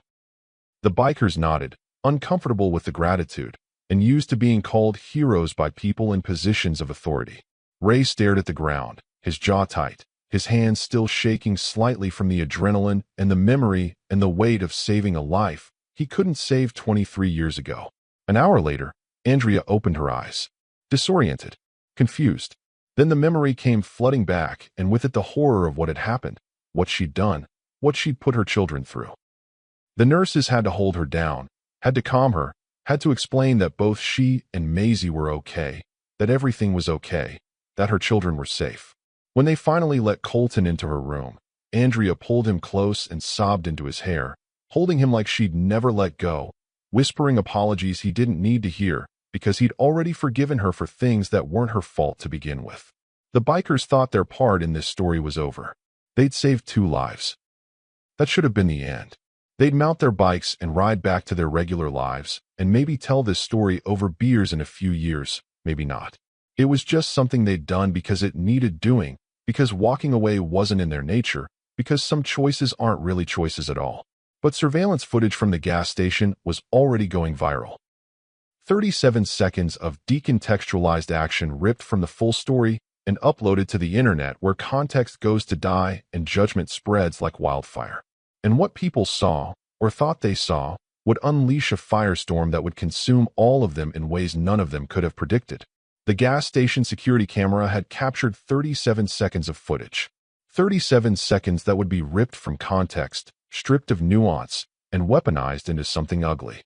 The bikers nodded, uncomfortable with the gratitude, and used to being called heroes by people in positions of authority. Ray stared at the ground, his jaw tight, his hands still shaking slightly from the adrenaline and the memory and the weight of saving a life he couldn't save 23 years ago. An hour later, Andrea opened her eyes, disoriented, confused. Then the memory came flooding back, and with it the horror of what had happened, what she'd done, what she'd put her children through. The nurses had to hold her down, had to calm her, had to explain that both she and Maisie were okay, that everything was okay, that her children were safe. When they finally let Colton into her room, Andrea pulled him close and sobbed into his hair, holding him like she'd never let go, whispering apologies he didn't need to hear because he'd already forgiven her for things that weren't her fault to begin with. The bikers thought their part in this story was over. They'd saved 2 lives. That should have been the end. They'd mount their bikes and ride back to their regular lives and maybe tell this story over beers in a few years, maybe not. It was just something they'd done because it needed doing, because walking away wasn't in their nature, because some choices aren't really choices at all. But surveillance footage from the gas station was already going viral. 37 seconds of decontextualized action ripped from the full story and uploaded to the internet where context goes to die and judgment spreads like wildfire. And what people saw, or thought they saw, would unleash a firestorm that would consume all of them in ways none of them could have predicted. The gas station security camera had captured 37 seconds of footage. 37 seconds that would be ripped from context, stripped of nuance, and weaponized into something ugly.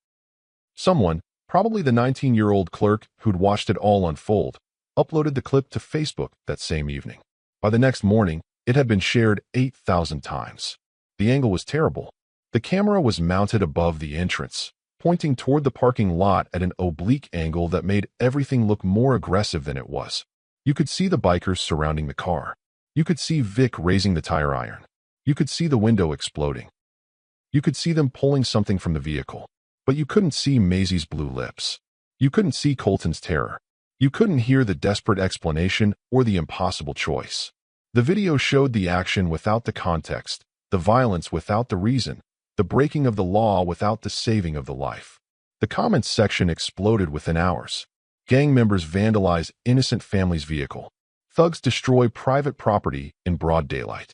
Someone, probably the 19-year-old clerk who'd watched it all unfold, uploaded the clip to Facebook that same evening. By the next morning, it had been shared 8,000 times. The angle was terrible. The camera was mounted above the entrance, pointing toward the parking lot at an oblique angle that made everything look more aggressive than it was. You could see the bikers surrounding the car. You could see Vic raising the tire iron. You could see the window exploding. You could see them pulling something from the vehicle. But you couldn't see Maisie's blue lips. You couldn't see Colton's terror. You couldn't hear the desperate explanation or the impossible choice. The video showed the action without the context, the violence without the reason, the breaking of the law without the saving of the life. The comments section exploded within hours. Gang members vandalize innocent families' vehicle. Thugs destroy private property in broad daylight.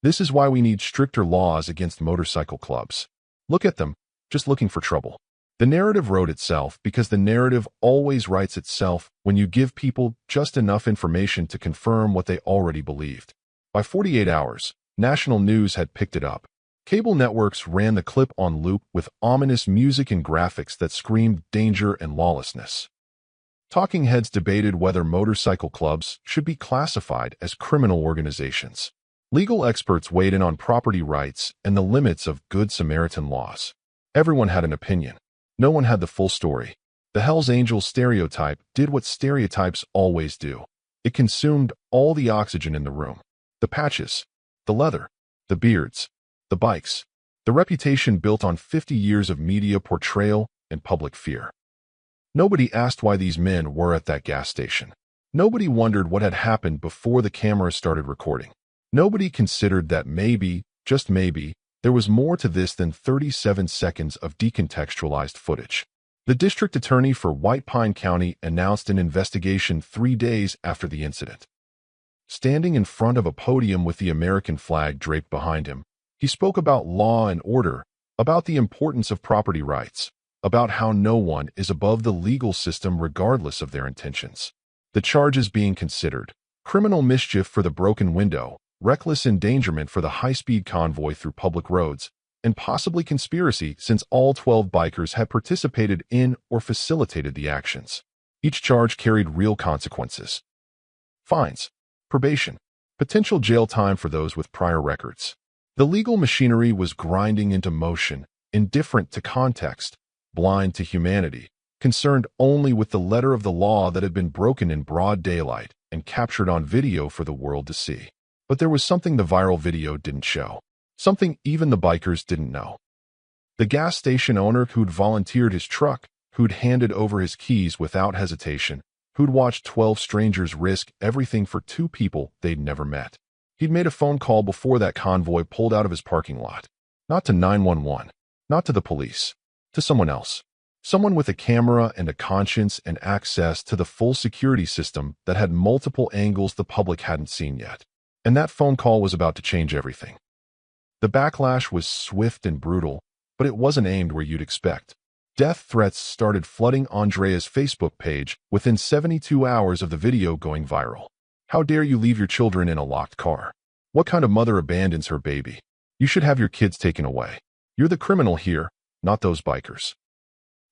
This is why we need stricter laws against motorcycle clubs. Look at them, just looking for trouble. The narrative wrote itself because the narrative always writes itself when you give people just enough information to confirm what they already believed. By 48 hours, national news had picked it up. Cable networks ran the clip on loop with ominous music and graphics that screamed danger and lawlessness. Talking heads debated whether motorcycle clubs should be classified as criminal organizations. Legal experts weighed in on property rights and the limits of Good Samaritan laws. Everyone had an opinion. No one had the full story. The Hells Angels stereotype did what stereotypes always do. It consumed all the oxygen in the room. The patches, the leather, the beards, the bikes, the reputation built on 50 years of media portrayal and public fear. Nobody asked why these men were at that gas station. Nobody wondered what had happened before the cameras started recording. Nobody considered that maybe, just maybe, there was more to this than 37 seconds of decontextualized footage. The district attorney for White Pine County announced an investigation 3 days after the incident. Standing in front of a podium with the American flag draped behind him, he spoke about law and order, about the importance of property rights, about how no one is above the legal system regardless of their intentions. The charges being considered: criminal mischief for the broken window, reckless endangerment for the high-speed convoy through public roads, and possibly conspiracy since all 12 bikers had participated in or facilitated the actions. Each charge carried real consequences: fines, probation, potential jail time for those with prior records. The legal machinery was grinding into motion, indifferent to context, blind to humanity, concerned only with the letter of the law that had been broken in broad daylight and captured on video for the world to see. But there was something the viral video didn't show, something even the bikers didn't know. The gas station owner who'd volunteered his truck, who'd handed over his keys without hesitation, who'd watched 12 strangers risk everything for two people they'd never met. He'd made a phone call before that convoy pulled out of his parking lot. Not to 911, not to the police, to someone else. Someone with a camera and a conscience and access to the full security system that had multiple angles the public hadn't seen yet. And that phone call was about to change everything. The backlash was swift and brutal, but it wasn't aimed where you'd expect. Death threats started flooding Andrea's Facebook page within 72 hours of the video going viral. How dare you leave your children in a locked car? What kind of mother abandons her baby? You should have your kids taken away. You're the criminal here, not those bikers.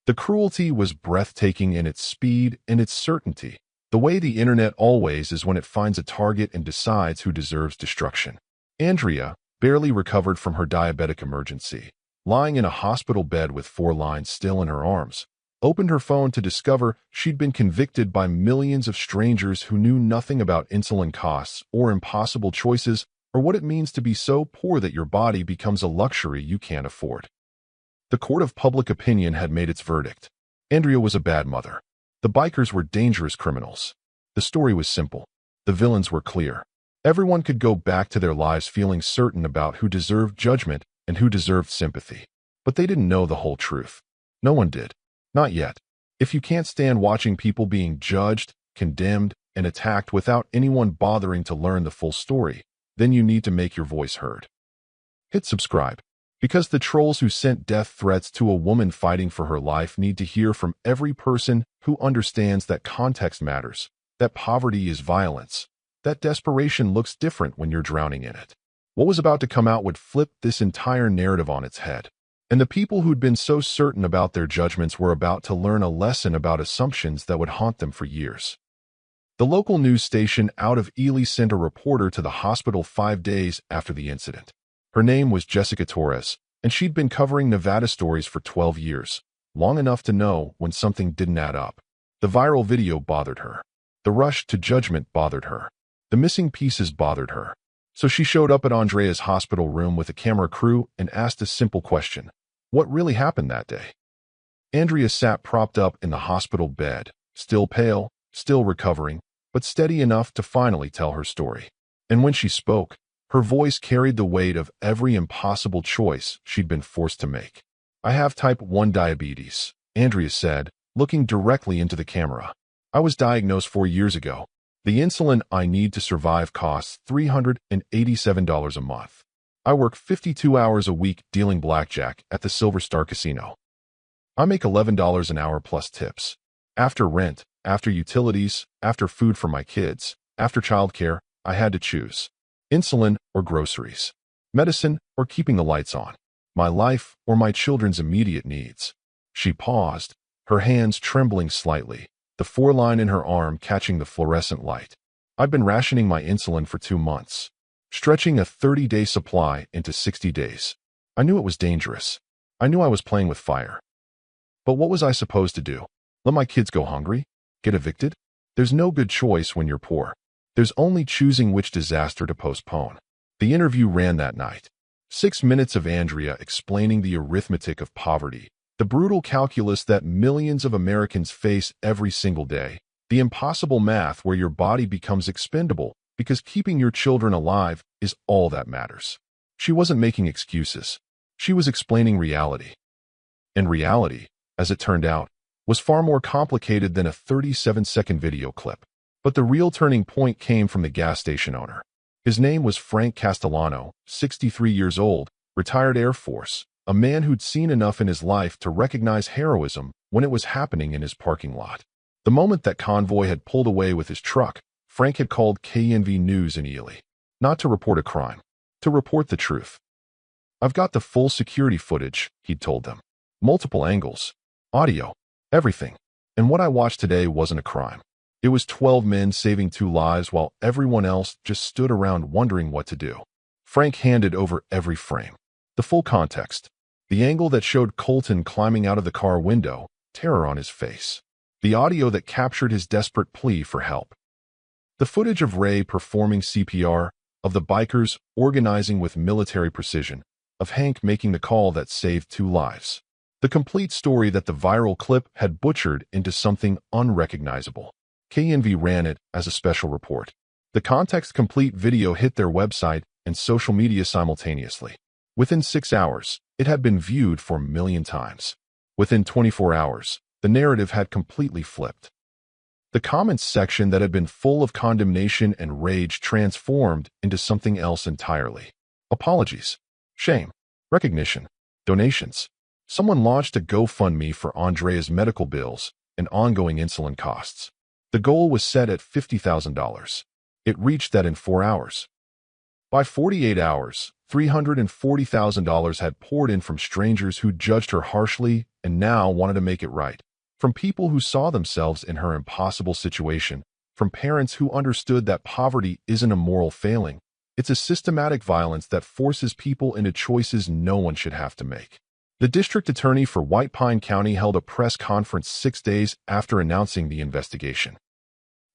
The cruelty was breathtaking in its speed and its certainty. The way the internet always is when it finds a target and decides who deserves destruction. Andrea, barely recovered from her diabetic emergency, lying in a hospital bed with 4 lines still in her arms, opened her phone to discover she'd been convicted by millions of strangers who knew nothing about insulin costs or impossible choices or what it means to be so poor that your body becomes a luxury you can't afford. The court of public opinion had made its verdict. Andrea was a bad mother. The bikers were dangerous criminals. The story was simple. The villains were clear. Everyone could go back to their lives feeling certain about who deserved judgment and who deserved sympathy. But they didn't know the whole truth. No one did. Not yet. If you can't stand watching people being judged, condemned, and attacked without anyone bothering to learn the full story, then you need to make your voice heard. Hit subscribe. Because the trolls who sent death threats to a woman fighting for her life need to hear from every person who understands that context matters, that poverty is violence, that desperation looks different when you're drowning in it. What was about to come out would flip this entire narrative on its head. And the people who'd been so certain about their judgments were about to learn a lesson about assumptions that would haunt them for years. The local news station out of Ely sent a reporter to the hospital 5 days after the incident. Her name was Jessica Torres, and she'd been covering Nevada stories for 12 years, long enough to know when something didn't add up. The viral video bothered her. The rush to judgment bothered her. The missing pieces bothered her. So she showed up at Andrea's hospital room with a camera crew and asked a simple question. What really happened that day? Andrea sat propped up in the hospital bed, still pale, still recovering, but steady enough to finally tell her story. And when she spoke, her voice carried the weight of every impossible choice she'd been forced to make. I have type 1 diabetes, Andrea said, looking directly into the camera. I was diagnosed 4 years ago. The insulin I need to survive costs $387 a month. I work 52 hours a week dealing blackjack at the Silver Star Casino. I make $11 an hour plus tips. After rent, after utilities, after food for my kids, after childcare, I had to choose. Insulin or groceries. Medicine or keeping the lights on. My life or my children's immediate needs. She paused, her hands trembling slightly, the 4-line in her arm catching the fluorescent light. I'd been rationing my insulin for 2 months, stretching a 30-day supply into 60 days. I knew it was dangerous. I knew I was playing with fire. But what was I supposed to do? Let my kids go hungry? Get evicted? There's no good choice when you're poor. There's only choosing which disaster to postpone. The interview ran that night. 6 minutes of Andrea explaining the arithmetic of poverty, the brutal calculus that millions of Americans face every single day, the impossible math where your body becomes expendable because keeping your children alive is all that matters. She wasn't making excuses. She was explaining reality. And reality, as it turned out, was far more complicated than a 37-second video clip. But the real turning point came from the gas station owner. His name was Frank Castellano, 63 years old, retired Air Force, a man who'd seen enough in his life to recognize heroism when it was happening in his parking lot. The moment that convoy had pulled away with his truck, Frank had called KNV News in Ely. Not to report a crime, to report the truth. I've got the full security footage, he'd told them. Multiple angles, audio, everything. And what I watched today wasn't a crime. It was 12 men saving 2 lives while everyone else just stood around wondering what to do. Frank handed over every frame. The full context. The angle that showed Colton climbing out of the car window, terror on his face. The audio that captured his desperate plea for help. The footage of Ray performing CPR, of the bikers organizing with military precision, of Hank making the call that saved 2 lives. The complete story that the viral clip had butchered into something unrecognizable. KNV ran it as a special report. The context-complete video hit their website and social media simultaneously. Within 6 hours, it had been viewed 4 million times. Within 24 hours, the narrative had completely flipped. The comments section that had been full of condemnation and rage transformed into something else entirely. Apologies, shame, recognition, donations. Someone launched a GoFundMe for Andrea's medical bills and ongoing insulin costs. The goal was set at $50,000. It reached that in 4 hours. By 48 hours, $340,000 had poured in from strangers who judged her harshly and now wanted to make it right. From people who saw themselves in her impossible situation, from parents who understood that poverty isn't a moral failing, it's a systematic violence that forces people into choices no one should have to make. The district attorney for White Pine County held a press conference 6 days after announcing the investigation.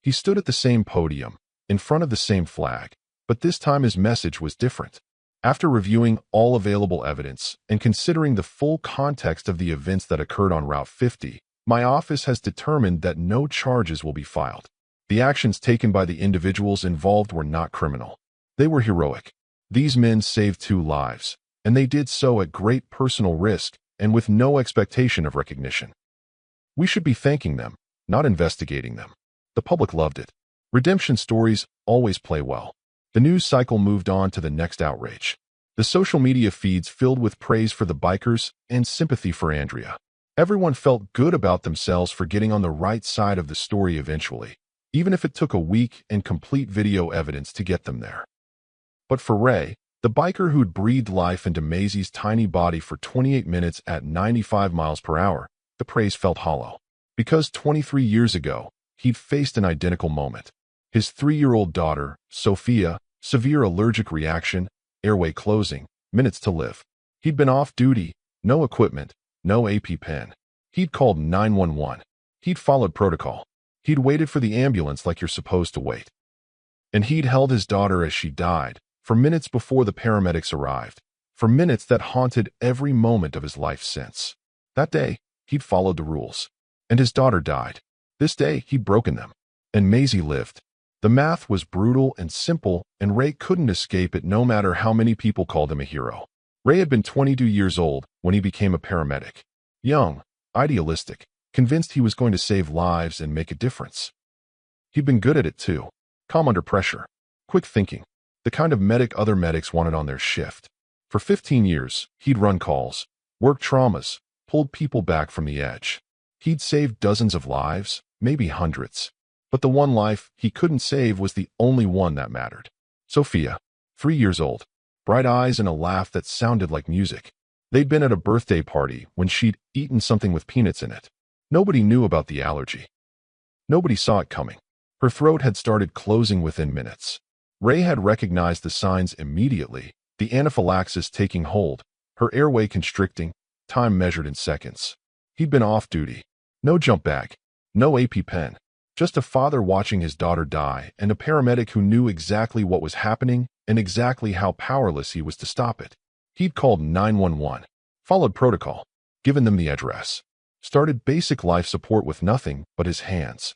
He stood at the same podium, in front of the same flag, but this time his message was different. After reviewing all available evidence and considering the full context of the events that occurred on Route 50, my office has determined that no charges will be filed. The actions taken by the individuals involved were not criminal. They were heroic. These men saved 2 lives, and they did so at great personal risk and with no expectation of recognition. We should be thanking them, not investigating them. The public loved it. Redemption stories always play well. The news cycle moved on to the next outrage. The social media feeds filled with praise for the bikers and sympathy for Andrea. Everyone felt good about themselves for getting on the right side of the story eventually, even if it took a week and complete video evidence to get them there. But for Ray, the biker who'd breathed life into Maisie's tiny body for 28 minutes at 95 miles per hour, the praise felt hollow. Because 23 years ago, he'd faced an identical moment. His 3-year-old daughter, Sophia, severe allergic reaction, airway closing, minutes to live. He'd been off duty, no equipment, no AP pen. He'd called 911. He'd followed protocol. He'd waited for the ambulance like you're supposed to wait. And he'd held his daughter as she died, for minutes before the paramedics arrived, for minutes that haunted every moment of his life since. That day, he'd followed the rules. And his daughter died. This day, he'd broken them. And Maisie lived. The math was brutal and simple, and Ray couldn't escape it no matter how many people called him a hero. Ray had been 22 years old when he became a paramedic. Young, idealistic, convinced he was going to save lives and make a difference. He'd been good at it too. Calm under pressure. Quick thinking. The kind of medic other medics wanted on their shift. For 15 years, he'd run calls, worked traumas, pulled people back from the edge. He'd saved dozens of lives, maybe hundreds. But the one life he couldn't save was the only one that mattered. Sophia, 3 years old. Bright eyes and a laugh that sounded like music. They'd been at a birthday party when she'd eaten something with peanuts in it. Nobody knew about the allergy. Nobody saw it coming. Her throat had started closing within minutes. Ray had recognized the signs immediately, the anaphylaxis taking hold, her airway constricting, time measured in seconds. He'd been off duty. No jump bag. No AP pen. Just a father watching his daughter die and a paramedic who knew exactly what was happening and exactly how powerless he was to stop it. He'd called 911, followed protocol, given them the address, started basic life support with nothing but his hands.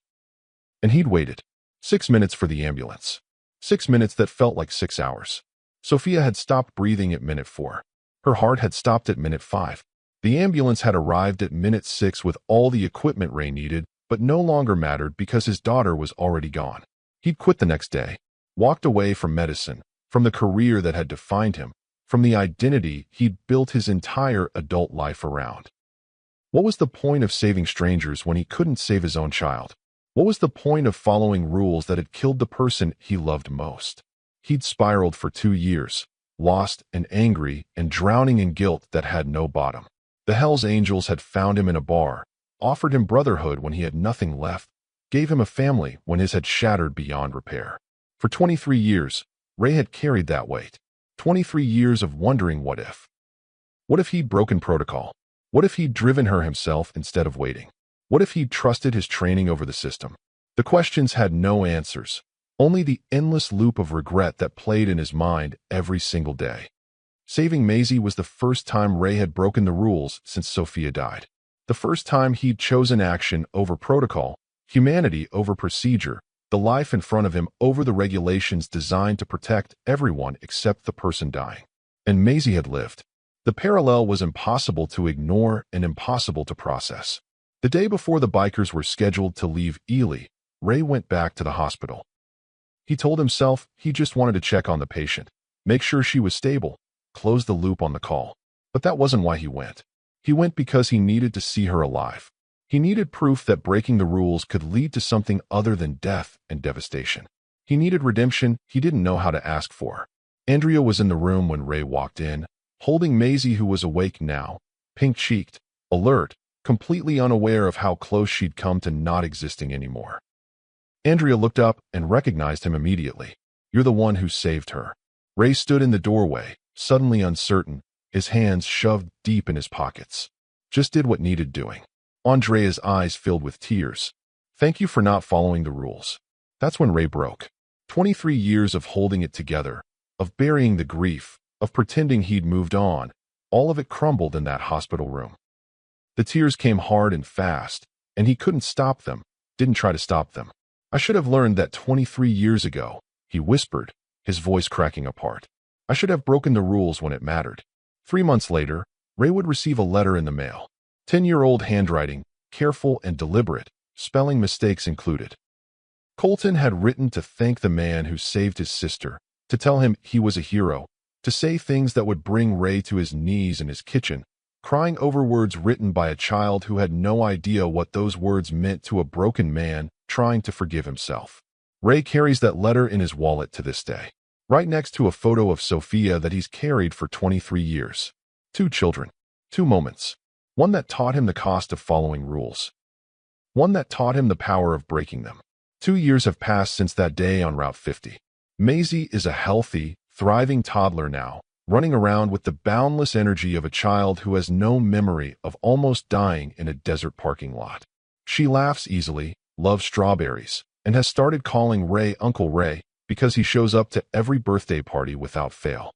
And he'd waited 6 minutes for the ambulance. 6 minutes that felt like 6 hours. Sophia had stopped breathing at minute 4. Her heart had stopped at minute 5. The ambulance had arrived at minute 6 with all the equipment Ray needed, but no longer mattered because his daughter was already gone. He'd quit the next day, walked away from medicine, from the career that had defined him, from the identity he'd built his entire adult life around. What was the point of saving strangers when he couldn't save his own child? What was the point of following rules that had killed the person he loved most? He'd spiraled for 2 years, lost and angry and drowning in guilt that had no bottom. The Hell's Angels had found him in a bar, offered him brotherhood when he had nothing left, gave him a family when his had shattered beyond repair. For 23 years, Ray had carried that weight. 23 years of wondering what if. What if he'd broken protocol? What if he'd driven her himself instead of waiting? What if he'd trusted his training over the system? The questions had no answers, only the endless loop of regret that played in his mind every single day. Saving Maisie was the first time Ray had broken the rules since Sophia died. The first time he'd chosen action over protocol, humanity over procedure, the life in front of him over the regulations designed to protect everyone except the person dying. And Maisie had lived. The parallel was impossible to ignore and impossible to process. The day before the bikers were scheduled to leave Ely, Ray went back to the hospital. He told himself he just wanted to check on the patient, make sure she was stable, close the loop on the call. But that wasn't why he went. He went because he needed to see her alive. He needed proof that breaking the rules could lead to something other than death and devastation. He needed redemption he didn't know how to ask for. Andrea was in the room when Ray walked in, holding Maisie, who was awake now, pink-cheeked, alert, completely unaware of how close she'd come to not existing anymore. Andrea looked up and recognized him immediately. "You're the one who saved her." Ray stood in the doorway, suddenly uncertain, his hands shoved deep in his pockets. "Just did what needed doing." Andrea's eyes filled with tears. "Thank you for not following the rules." That's when Ray broke. 23 years of holding it together, of burying the grief, of pretending he'd moved on, all of it crumbled in that hospital room. The tears came hard and fast, and he couldn't stop them, didn't try to stop them. "I should have learned that 23 years ago," he whispered, his voice cracking apart. "I should have broken the rules when it mattered." 3 months later, Ray would receive a letter in the mail. 10-year-old handwriting, careful and deliberate, spelling mistakes included. Colton had written to thank the man who saved his sister, to tell him he was a hero, to say things that would bring Ray to his knees in his kitchen, crying over words written by a child who had no idea what those words meant to a broken man trying to forgive himself. Ray carries that letter in his wallet to this day, right next to a photo of Sophia that he's carried for 23 years. 2 children, 2 moments. One that taught him the cost of following rules. One that taught him the power of breaking them. 2 years have passed since that day on Route 50. Maisie is a healthy, thriving toddler now, running around with the boundless energy of a child who has no memory of almost dying in a desert parking lot. She laughs easily, loves strawberries, and has started calling Ray Uncle Ray because he shows up to every birthday party without fail.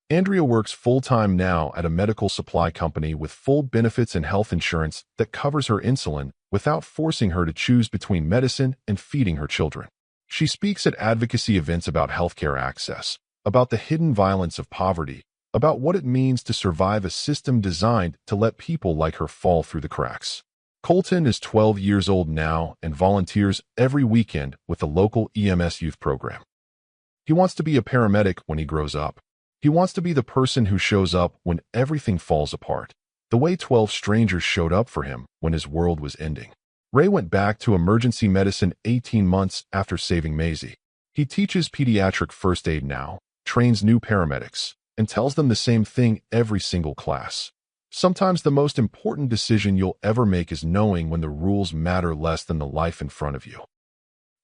Andrea works full-time now at a medical supply company with full benefits and health insurance that covers her insulin without forcing her to choose between medicine and feeding her children. She speaks at advocacy events about healthcare access, about the hidden violence of poverty, about what it means to survive a system designed to let people like her fall through the cracks. Colton is 12 years old now and volunteers every weekend with the local EMS youth program. He wants to be a paramedic when he grows up. He wants to be the person who shows up when everything falls apart, the way 12 strangers showed up for him when his world was ending. Ray went back to emergency medicine 18 months after saving Maisie. He teaches pediatric first aid now, trains new paramedics, and tells them the same thing every single class. Sometimes the most important decision you'll ever make is knowing when the rules matter less than the life in front of you.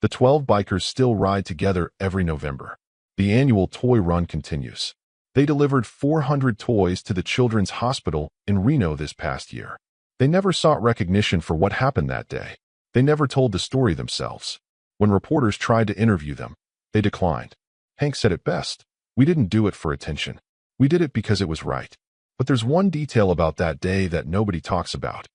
The 12 bikers still ride together every November. The annual toy run continues. They delivered 400 toys to the Children's Hospital in Reno this past year. They never sought recognition for what happened that day. They never told the story themselves. When reporters tried to interview them, they declined. Hank said it best. "We didn't do it for attention. We did it because it was right." But there's one detail about that day that nobody talks about.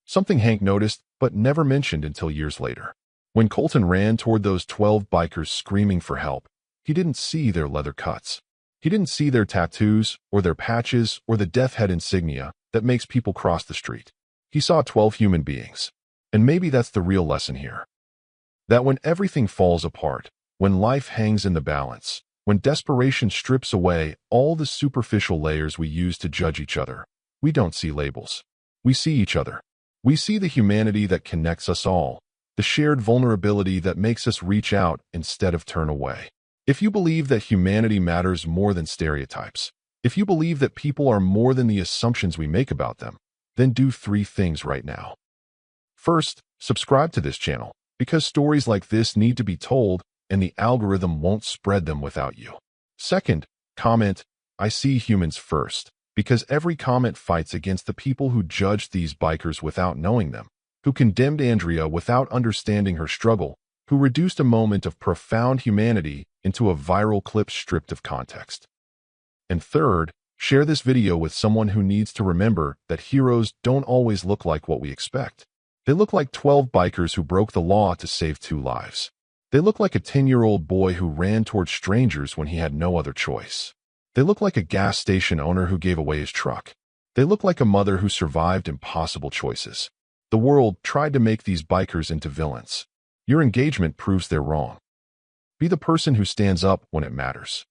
Something Hank noticed but never mentioned until years later. When Colton ran toward those 12 bikers screaming for help, he didn't see their leather cuts. He didn't see their tattoos or their patches or the death head insignia that makes people cross the street. He saw 12 human beings. And maybe that's the real lesson here. That when everything falls apart, when life hangs in the balance, when desperation strips away all the superficial layers we use to judge each other, we don't see labels. We see each other. We see the humanity that connects us all, the shared vulnerability that makes us reach out instead of turn away. If you believe that humanity matters more than stereotypes, if you believe that people are more than the assumptions we make about them, then do 3 things right now. First, subscribe to this channel, because stories like this need to be told, and the algorithm won't spread them without you. Second, comment, "I see humans first," because every comment fights against the people who judged these bikers without knowing them, who condemned Andrea without understanding her struggle, who reduced a moment of profound humanity into a viral clip stripped of context. And third, share this video with someone who needs to remember that heroes don't always look like what we expect. They look like 12 bikers who broke the law to save 2 lives. They look like a 10-year-old boy who ran towards strangers when he had no other choice. They look like a gas station owner who gave away his truck. They look like a mother who survived impossible choices. The world tried to make these bikers into villains. Your engagement proves they're wrong. Be the person who stands up when it matters.